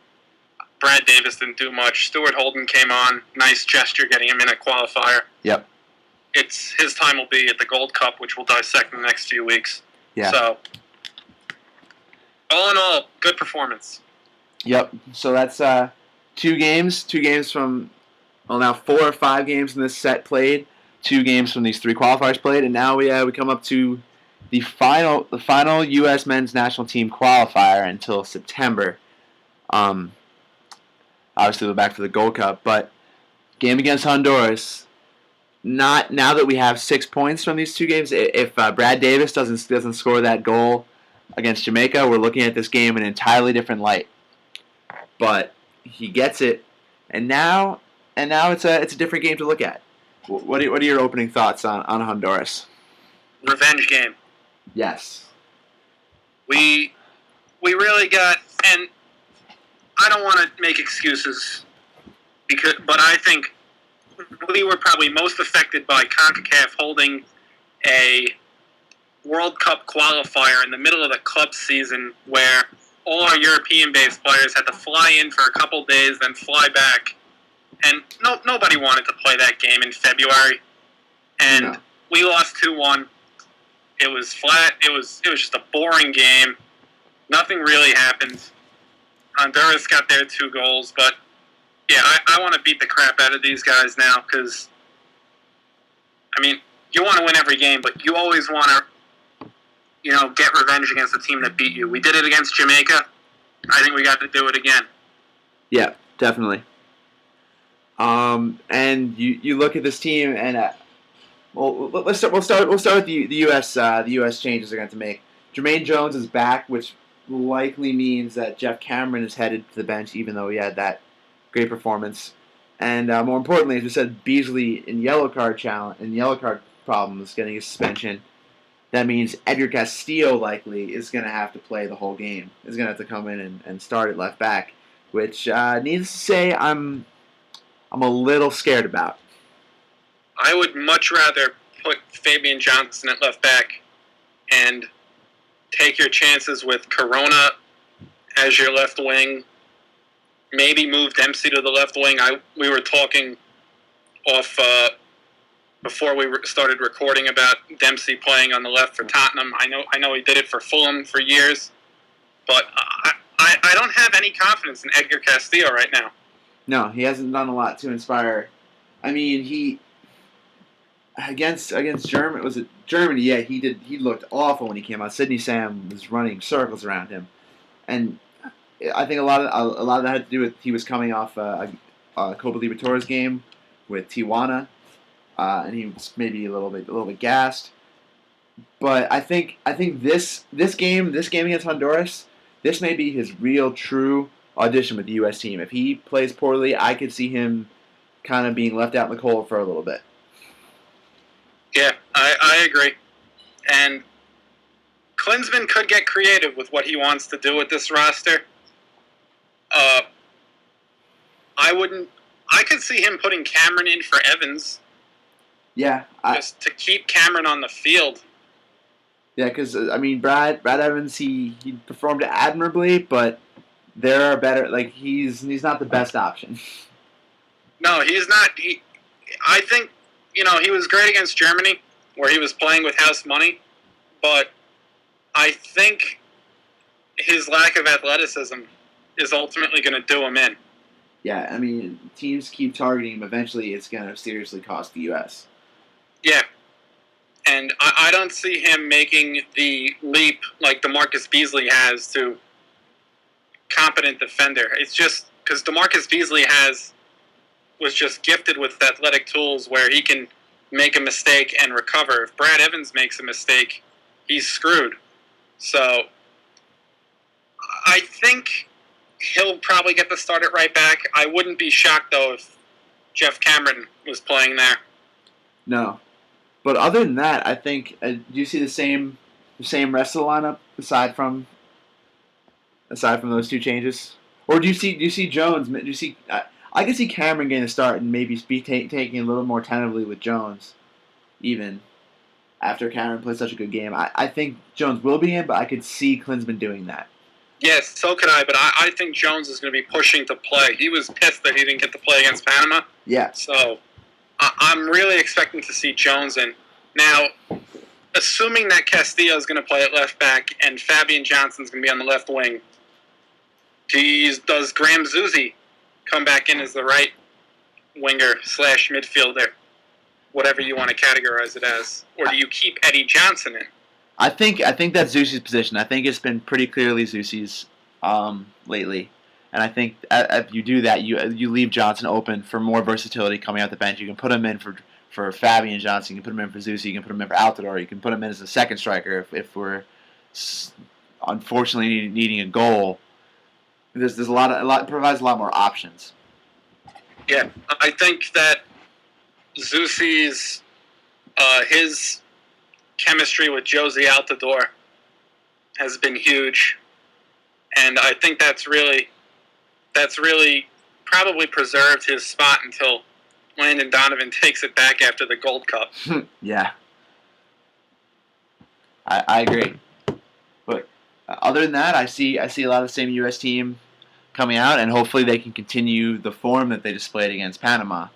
Brad Davis didn't do much. Stuart Holden came on, nice gesture, getting him in a qualifier. Yep. His time will be at the Gold Cup, which we'll dissect in the next few weeks. Yeah. So, all in all, good performance. Yep. So that's 2 games. 2 games from, well, now 4 or 5 games in this set played. 2 games from these 3 qualifiers played, and now we come up to the final U.S. men's national team qualifier until September. Obviously, we're back for the Gold Cup, but game against Honduras. Not now that we have 6 points from these 2 games. If Brad Davis doesn't score that goal against Jamaica, we're looking at this game in an entirely different light. But he gets it, and now it's a different game to look at. What are your opening thoughts on Honduras? Revenge game. Yes. We really got, and I don't want to make excuses, but I think we were probably most affected by CONCACAF holding a World Cup qualifier in the middle of the club season where all our European-based players had to fly in for a couple days, then fly back. And nobody wanted to play that game in February. And we lost 2-1. It was flat. It was just a boring game. Nothing really happened. Honduras got their 2 goals, but yeah, I want to beat the crap out of these guys now because, I mean, you want to win every game, but you always want to, get revenge against the team that beat you. We did it against Jamaica. I think we got to do it again. Yeah, definitely. And you look at this team, and we'll start with the U.S. The U.S. changes they're going to make. Jermaine Jones is back, which likely means that Jeff Cameron is headed to the bench, even though he had that great performance. And more importantly, as we said, Beasley in yellow card problems, getting a suspension. That means Edgar Castillo likely is going to have to play the whole game. Is going to have to come in and start at left back, which needless to say, I'm a little scared about. I would much rather put Fabian Johnson at left back and take your chances with Corona as your left wing. Maybe move Dempsey to the left wing. We were talking off before we started recording about Dempsey playing on the left for Tottenham. I know he did it for Fulham for years, but I don't have any confidence in Edgar Castillo right now. No, he hasn't done a lot to inspire. I mean, he against Germany, was it Germany? Yeah, he looked awful when he came out. Sidney Sam was running circles around him, and I think a lot of that had to do with he was coming off a Copa Libertadores game with Tijuana, and he was maybe a little bit gassed. But I think this game against Honduras, this may be his real true audition with the U.S. team. If he plays poorly, I could see him kind of being left out in the cold for a little bit. Yeah, I agree. And Klinsmann could get creative with what he wants to do with this roster. I wouldn't. I could see him putting Cameron in for Evans, Yeah, just to keep Cameron on the field. yeah, because I mean, Brad Evans, he performed admirably, but there are better. Like he's not the best option. No, he's not. I think he was great against Germany, where he was playing with house money, but I think his lack of athleticism is ultimately going to do him in. Yeah, I mean, teams keep targeting him. Eventually, it's going to seriously cost the U.S. Yeah. And I don't see him making the leap like DeMarcus Beasley has to competent defender. It's just because DeMarcus Beasley was just gifted with athletic tools where he can make a mistake and recover. If Brad Evans makes a mistake, he's screwed. So I think he'll probably get the start at right back. I wouldn't be shocked, though, if Jeff Cameron was playing there. No, but other than that, I think do you see the same rest of the lineup aside from those two changes, or do you see Jones? Do you see? I can see Cameron getting a start and maybe be taking a little more tentatively with Jones, even after Cameron plays such a good game. I think Jones will be in, but I could see Klinsmann doing that. Yes, so could I, but I think Jones is going to be pushing to play. He was pissed that he didn't get to play against Panama. Yeah. So I'm really expecting to see Jones in. Now, assuming that Castillo is going to play at left back and Fabian Johnson is going to be on the left wing, does Graham Zusi come back in as the right winger / midfielder, whatever you want to categorize it as? Or do you keep Eddie Johnson in? I think that's Zusi's position. I think it's been pretty clearly Zusi's lately, and I think if you do that, you leave Johnson open for more versatility coming out the bench. You can put him in for Fabian Johnson. You can put him in for Zusi. You can put him in for Altidore. You can put him in as a second striker if we're unfortunately needing a goal. There's a lot provides a lot more options. Yeah, I think that Zusi's his chemistry with Josie Altidore has been huge, and I think that's really probably preserved his spot until Landon Donovan takes it back after the Gold Cup. Yeah, I agree. But other than that, I see a lot of the same U.S. team coming out, and hopefully they can continue the form that they displayed against Panama,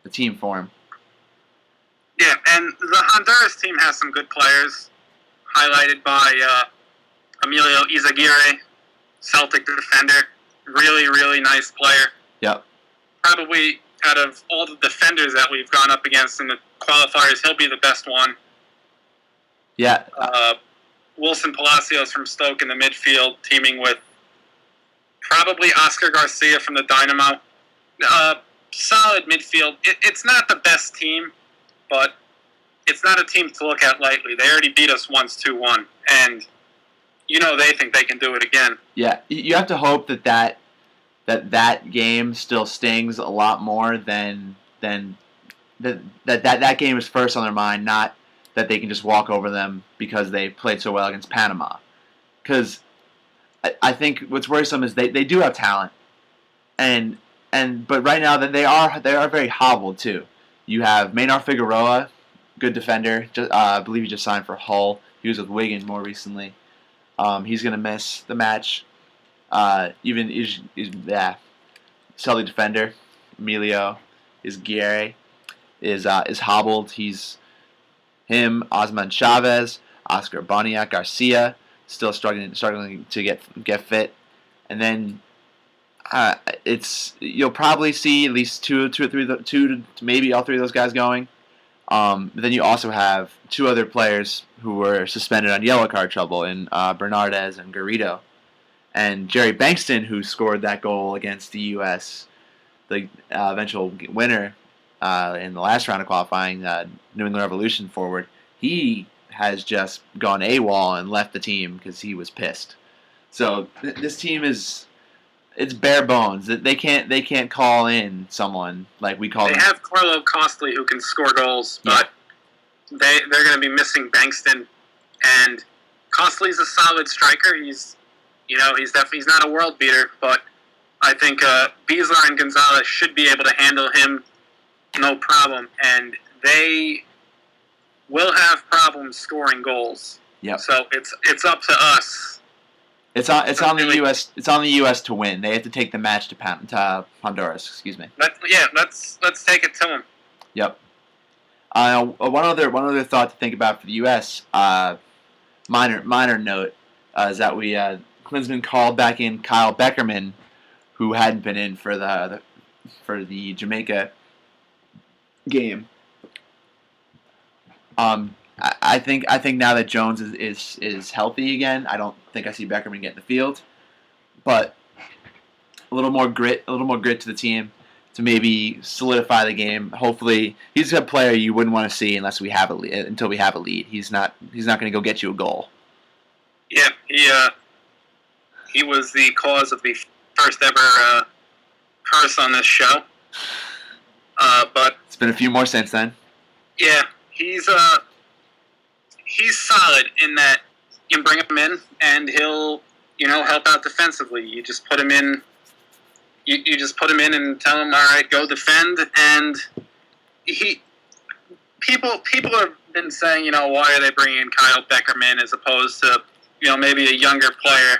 the team form. Yeah, and the Honduras team has some good players, highlighted by Emilio Izaguirre, Celtic defender. Really, really nice player. Yep. Probably out of all the defenders that we've gone up against in the qualifiers, he'll be the best one. Yeah. Wilson Palacios from Stoke in the midfield, teaming with probably Oscar Garcia from the Dynamo. Solid midfield. It's not the best team, but it's not a team to look at lightly. They already beat us once 2-1, and they think they can do it again. Yeah, you have to hope that game still stings a lot more than that game is first on their mind, not that they can just walk over them because they played so well against Panama. Because I think what's worrisome is they do have talent, but right now they are very hobbled too. You have Maynard Figueroa, good defender. I believe he just signed for Hull. He was with Wigan more recently. He's going to miss the match. Celtic defender Emilio Izaguirre is hobbled. He's him, Osman Chavez, Oscar Boniak Garcia still struggling to get fit, and then you'll probably see at least two to maybe all three of those guys going. But then you also have two other players who were suspended on yellow card trouble in Bernardez and Garrido. And Jerry Bankston, who scored that goal against the U.S., the eventual winner in the last round of qualifying, New England Revolution forward, he has just gone AWOL and left the team because he was pissed. So this team it's bare bones. They can't call in someone like we call. They have Carlo Costley who can score goals, but they're going to be missing Bankston, and Costley's a solid striker. He's not a world beater, but I think Beasler and Gonzalez should be able to handle him no problem, and they will have problems scoring goals. Yep. So it's up to us. It's on the U.S. It's on the U.S. to win. They have to take the match to Honduras. Excuse me. Let's take it to them. Yep. One other thought to think about for the U.S. Minor note is that we Klinsmann called back in Kyle Beckerman, who hadn't been in for the Jamaica game. I think now that Jones is healthy again, I don't think I see Beckerman get in the field, but a little more grit to the team to maybe solidify the game. Hopefully, he's a player you wouldn't want to see until we have a lead. He's not going to go get you a goal. Yeah, he was the cause of the first ever curse on this show. But it's been a few more since then. Yeah, he's solid in that you can bring him in and he'll help out defensively. You just put him in. You just put him in and tell him, all right, go defend. And people have been saying, why are they bringing in Kyle Beckerman as opposed to maybe a younger player?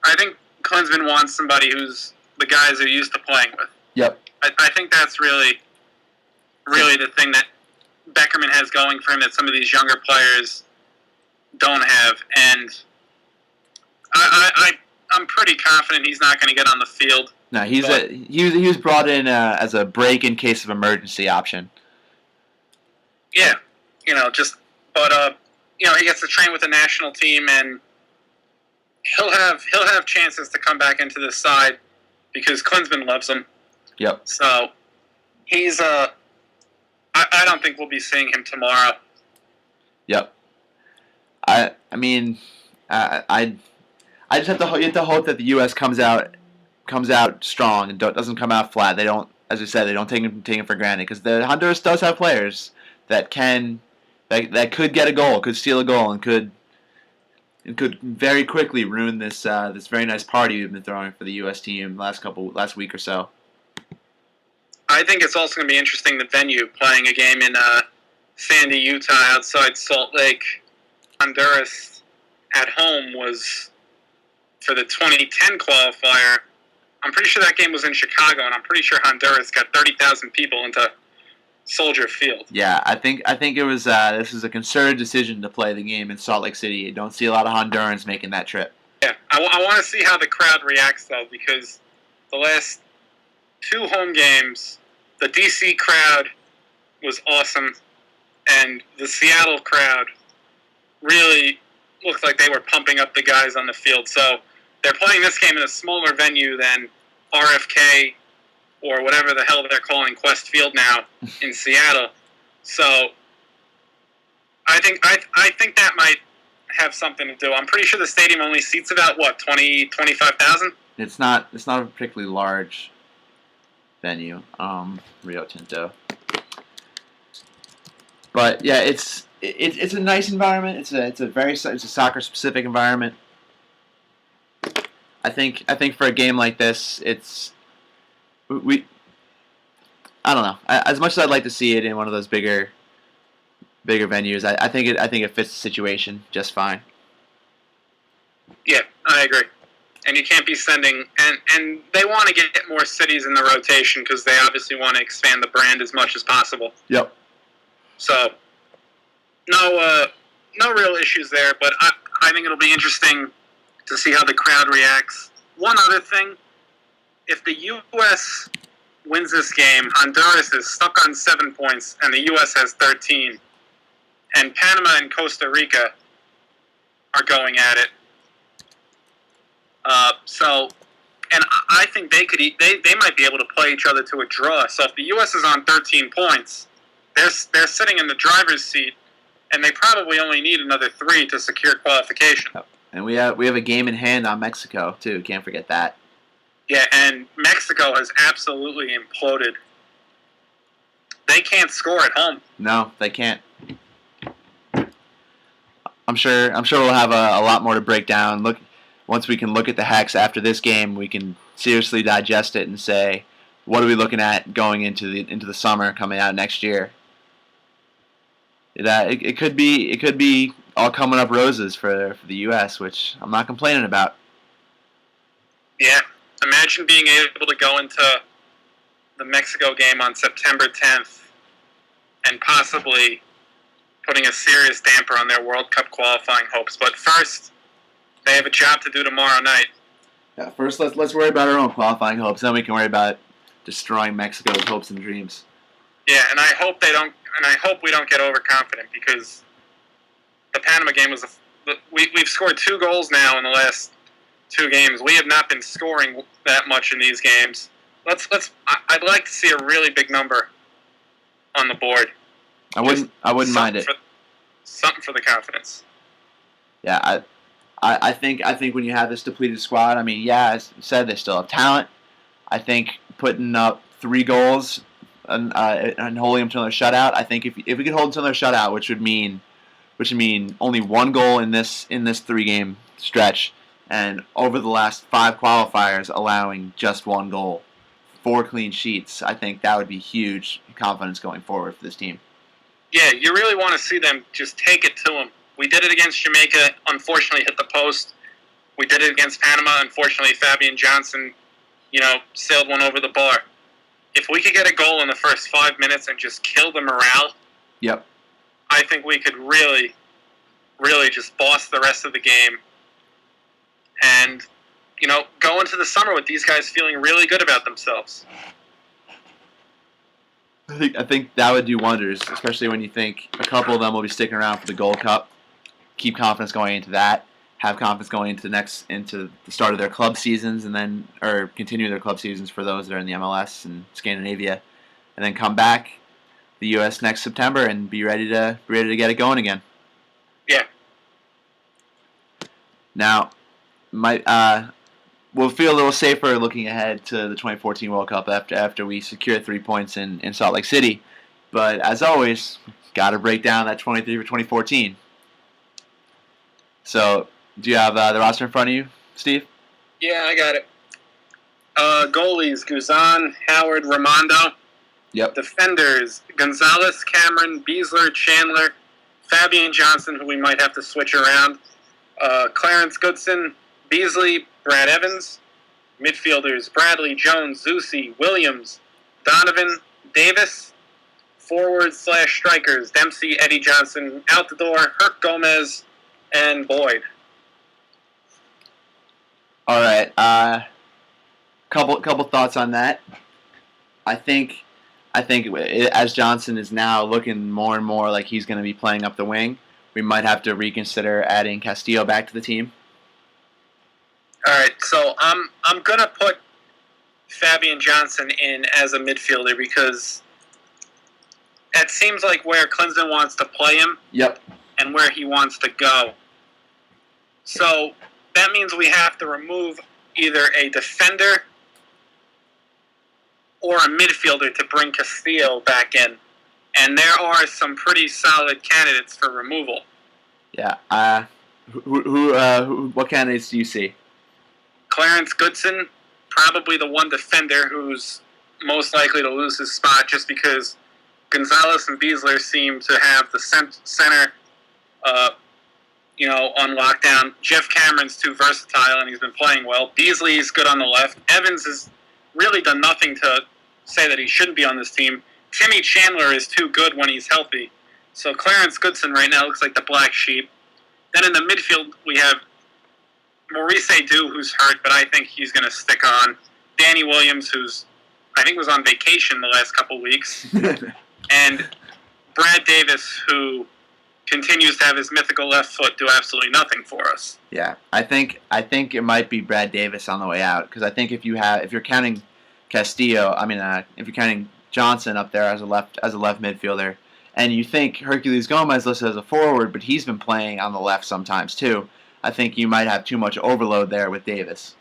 I think Klinsmann wants somebody who's the guys they're used to playing with. Yep. I think that's really the thing that Beckerman has going for him that some of these younger players don't have. And I'm pretty confident he's not going to get on the field. No, he was brought in as a break in case of emergency option. Yeah, he gets to train with the national team, and he'll have chances to come back into this side because Klinsmann loves him. Yep. So he's I don't think we'll be seeing him tomorrow. Yep. I just have to hope that the U.S. comes out strong and doesn't come out flat. They don't, as we said, they don't take it for granted because the Honduras does have players that could get a goal, could steal a goal, and could very quickly ruin this very nice party we've been throwing for the U.S. team last week or so. I think it's also going to be interesting, the venue, playing a game in Sandy, Utah, outside Salt Lake. Honduras at home was for the 2010 qualifier. I'm pretty sure that game was in Chicago, and I'm pretty sure Honduras got 30,000 people into Soldier Field. Yeah, I think it was this is a concerted decision to play the game in Salt Lake City. You don't see a lot of Hondurans making that trip. Yeah, I want to see how the crowd reacts, though, because the last 2 home games, the DC crowd was awesome, and the Seattle crowd really looked like they were pumping up the guys on the field. So they're playing this game in a smaller venue than RFK or whatever the hell they're calling Quest Field now in Seattle. So I think that might have something to do. I'm pretty sure the stadium only seats about 25,000. It's not a particularly large venue, Rio Tinto. But yeah, it's a nice environment. It's a soccer specific environment. I think for a game like this, I don't know. As much as I'd like to see it in one of those bigger venues, I think it fits the situation just fine. Yeah, I agree. And you can't be sending, and they want to get more cities in the rotation because they obviously want to expand the brand as much as possible. Yep. So, no real issues there, but I think it'll be interesting to see how the crowd reacts. One other thing, if the U.S. wins this game, Honduras is stuck on 7 points, and the U.S. has 13. And Panama and Costa Rica are going at it. And I think they might be able to play each other to a draw. So if the U.S. is on 13 points, they're sitting in the driver's seat and they probably only need another 3 to secure qualification. And we have a game in hand on Mexico too. Can't forget that. Yeah, and Mexico has absolutely imploded. They can't score at home. No, they can't. I'm sure we'll have a lot more to break down. Once we can look at the hex after this game, we can seriously digest it and say, what are we looking at going into the summer coming out next year? It could be all coming up roses for the U.S., which I'm not complaining about. Yeah, imagine being able to go into the Mexico game on September 10th and possibly putting a serious damper on their World Cup qualifying hopes. But first, they have a job to do tomorrow night. Yeah, first let's worry about our own qualifying hopes, then we can worry about destroying Mexico's hopes and dreams. Yeah, and I hope they don't. And I hope we don't get overconfident, because the Panama game was we've scored 2 goals now in the last 2 games. We have not been scoring that much in these games. I'd like to see a really big number on the board. I wouldn't mind it. Something for the confidence. Yeah, I think when you have this depleted squad, I mean, yeah, as I said, they still have talent. I think putting up 3 goals and holding them to another shutout. I think if we could hold them to another shutout, which would mean only 1 goal in this 3-game stretch, and over the last 5 qualifiers allowing just 1 goal, 4 clean sheets. I think that would be huge confidence going forward for this team. Yeah, you really want to see them just take it to them. We did it against Jamaica, unfortunately hit the post. We did it against Panama, unfortunately Fabian Johnson, sailed one over the bar. If we could get a goal in the first 5 minutes and just kill the morale, yep, I think we could really, really just boss the rest of the game. And, go into the summer with these guys feeling really good about themselves. I think that would do wonders, especially when you think a couple of them will be sticking around for the Gold Cup. Keep confidence going into that. Have confidence going into the start of their club seasons, or continue their club seasons for those that are in the MLS and Scandinavia, and then come back the U.S. next September and be ready to get it going again. Yeah. Now, we'll feel a little safer looking ahead to the 2014 World Cup after we secure 3 points in Salt Lake City. But as always, got to break down that 23 for 2014. So, do you have the roster in front of you, Steve? Yeah, I got it. Goalies, Guzan, Howard, Raimondo. Yep. Defenders, Gonzalez, Cameron, Beasler, Chandler, Fabian Johnson, who we might have to switch around, Clarence Goodson, Beasley, Brad Evans. Midfielders, Bradley, Jones, Zusi, Williams, Donovan, Davis. Forwards/strikers, Dempsey, Eddie Johnson. Out the door, Herc Gomez, and Boyd. All right. Couple thoughts on that. I think as Johnson is now looking more and more like he's going to be playing up the wing, we might have to reconsider adding Castillo back to the team. All right, so I'm going to put Fabian Johnson in as a midfielder because that seems like where Klinsmann wants to play him. Yep. And where he wants to go. So that means we have to remove either a defender or a midfielder to bring Castillo back in. And there are some pretty solid candidates for removal. Yeah. What candidates do you see? Clarence Goodson, probably the one defender who's most likely to lose his spot just because Gonzalez and Beasler seem to have the center on lockdown. Jeff Cameron's too versatile and he's been playing well. Beasley's good on the left. Evans has really done nothing to say that he shouldn't be on this team. Timmy Chandler is too good when he's healthy. So Clarence Goodson right now looks like the black sheep. Then in the midfield we have Maurice Edu, who's hurt, but I think he's going to stick on. Danny Williams, who's I think was on vacation the last couple weeks. And Brad Davis, who continues to have his mythical left foot do absolutely nothing for us. Yeah, I think it might be Brad Davis on the way out because I think if you're counting Castillo, if you're counting Johnson up there as a left midfielder, And you think Herculez Gomez listed as a forward, but he's been playing on the left sometimes too. I think you might have too much overload there with Davis.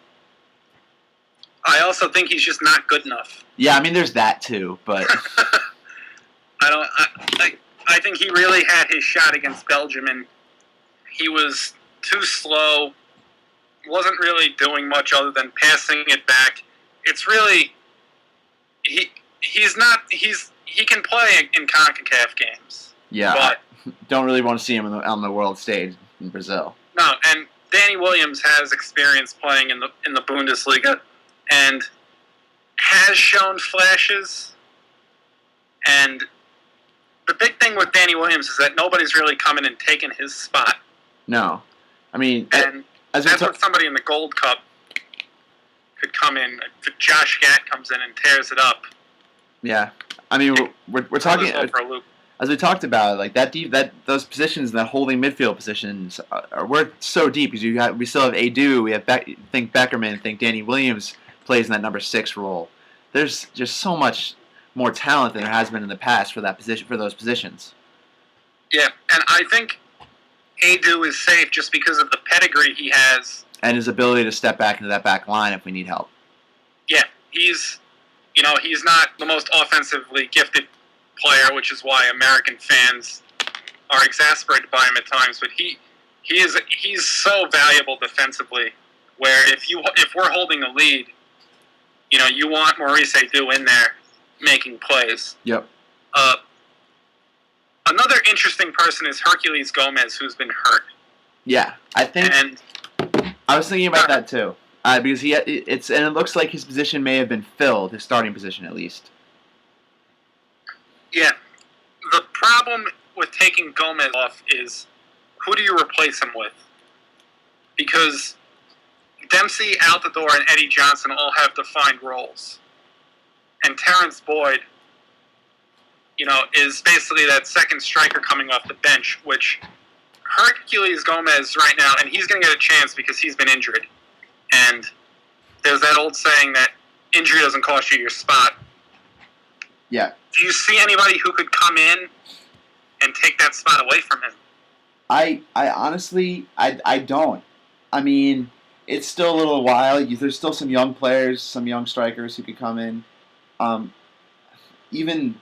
I also think he's just not good enough. Yeah, I mean, there's that too, but I think he really had his shot against Belgium, and he was too slow. Wasn't really doing much other than passing it back. It's really he can play in CONCACAF games. Yeah, but don't really want to see him on the world stage in Brazil. No, and Danny Williams has experience playing in the Bundesliga, and has shown flashes. And the big thing with Danny Williams is that nobody's really come in and taken his spot. No, I mean, and that's what somebody in the Gold Cup could come in. If Josh Gatt comes in and tears it up. Yeah, I mean, we're talking as we talked about, like those positions, that holding midfield positions, we're so deep because we still have Adu, we have think Beckerman, think Danny Williams plays in that number 6 role. There's just so much more talent than there has been in the past for those positions. Yeah, and I think Adu is safe just because of the pedigree he has and his ability to step back into that back line if we need help. Yeah, he's not the most offensively gifted player, which is why American fans are exasperated by him at times. But he's so valuable defensively. Where if we're holding a lead, you want Maurice Adu in there making plays. Yep. Another interesting person is Herculez Gomez, who's been hurt. Yeah, I was thinking about that too, because it looks like his position may have been filled, his starting position at least. Yeah, the problem with taking Gomez off is who do you replace him with? Because Dempsey, Altidore, and Eddie Johnson all have defined roles, and Terrence Boyd, is basically that second striker coming off the bench, which Herculez Gomez right now, and he's going to get a chance because he's been injured. And there's that old saying that injury doesn't cost you your spot. Yeah. Do you see anybody who could come in and take that spot away from him? I honestly, I don't. I mean, it's still a little while. There's still some young players, some young strikers who could come in. Even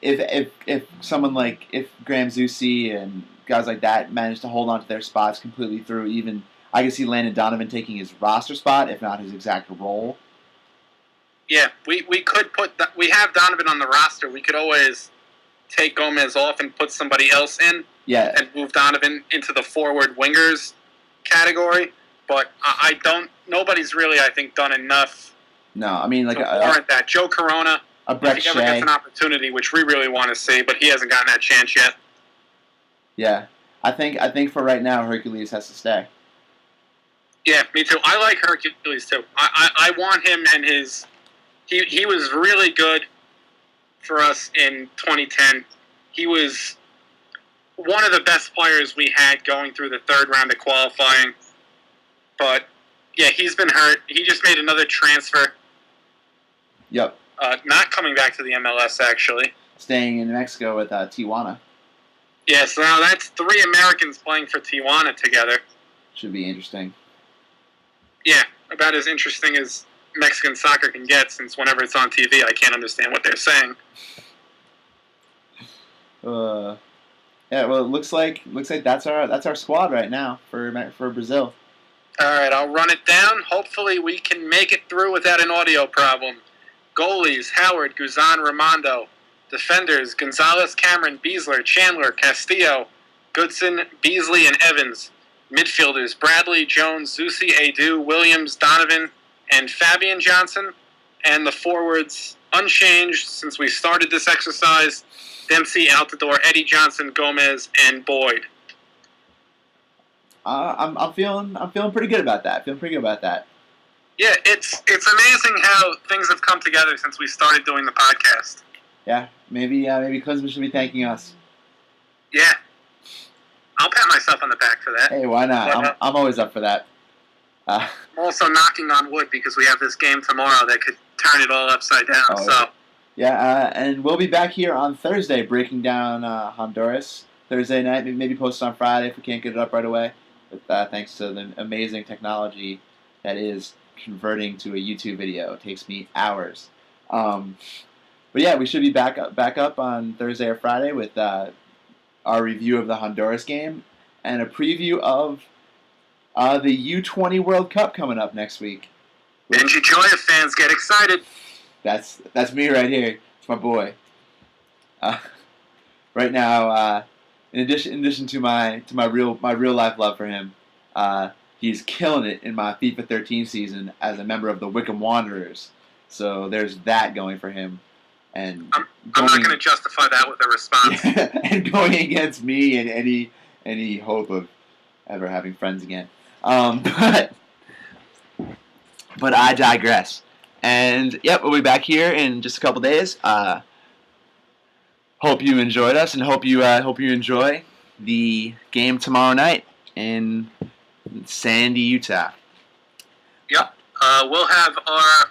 if someone if Graham Zusi and guys like that manage to hold on to their spots completely through, even I can see Landon Donovan taking his roster spot, if not his exact role. Yeah, we could we have Donovan on the roster. We could always take Gomez off and put somebody else in. Yeah. And move Donovan into the forward wingers category. But nobody's really, I think, done enough. No, I mean, to warrant that. Joe Corona, if he ever gets an opportunity, which we really want to see, but he hasn't gotten that chance yet. Yeah, I think for right now, Herculez has to stay. Yeah, me too. I like Herculez too. I want him and his. He was really good for us in 2010. He was one of the best players we had going through the third round of qualifying. But yeah, he's been hurt. He just made another transfer. Yep. Not coming back to the MLS, actually. Staying in Mexico with Tijuana. Yeah, so now that's 3 Americans playing for Tijuana together. Should be interesting. Yeah, about as interesting as Mexican soccer can get, since whenever it's on TV, I can't understand what they're saying. Yeah, well, it looks like that's our squad right now for Brazil. All right, I'll run it down. Hopefully we can make it through without an audio problem. Goalies, Howard, Guzan, Raimondo. Defenders, Gonzalez, Cameron, Beasler, Chandler, Castillo, Goodson, Beasley, and Evans. Midfielders, Bradley, Jones, Zusi, Adu, Williams, Donovan, and Fabian Johnson. And the forwards, unchanged since we started this exercise, Dempsey, Altidore, Eddie Johnson, Gomez, and Boyd. I'm feeling pretty good about that. Yeah, it's amazing how things have come together since we started doing the podcast. Yeah, maybe Klinsmann should be thanking us. Yeah, I'll pat myself on the back for that. Hey, why not? But, I'm always up for that. I'm also knocking on wood because we have this game tomorrow that could turn it all upside down. Yeah, and we'll be back here on Thursday breaking down Honduras. Thursday night, maybe post on Friday if we can't get it up right away. But thanks to the amazing technology that is converting to a YouTube video. It takes me hours. But yeah, we should be back up on Thursday or Friday with our review of the Honduras game and a preview of the U20 World Cup coming up next week. And you Joya fans get excited. That's me right here. It's my boy. Right now, in addition to my real life love for him, he's killing it in my FIFA 13 season as a member of the Wickham Wanderers. So there's that going for him. And I'm not going to justify that with a response. And going against me and any hope of ever having friends again. But I digress. And yep, we'll be back here in just a couple days. Hope you enjoyed us, and hope you enjoy the game tomorrow night in Sandy, Utah. Yep, we'll have our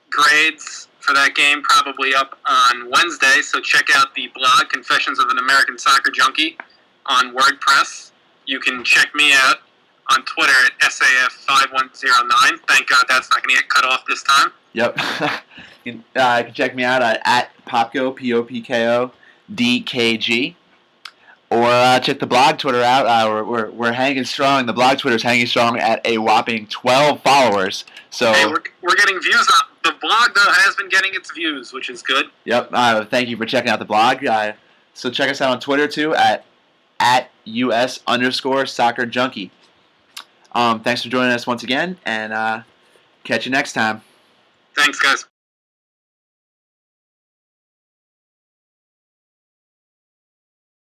grades for that game probably up on Wednesday. So check out the blog Confessions of an American Soccer Junkie on WordPress. You can check me out on Twitter at SAF5109. Thank God that's not going to get cut off this time. Yep. You can check me out at Popko, Popko, DKG. Or check the blog Twitter out. We're hanging strong. The blog Twitter's hanging strong at a whopping 12 followers. So hey, we're getting views on the blog, though, has been getting its views, which is good. Yep. Thank you for checking out the blog. So check us out on Twitter too at US_Soccer Junkie. Thanks for joining us once again, and catch you next time. Thanks, guys.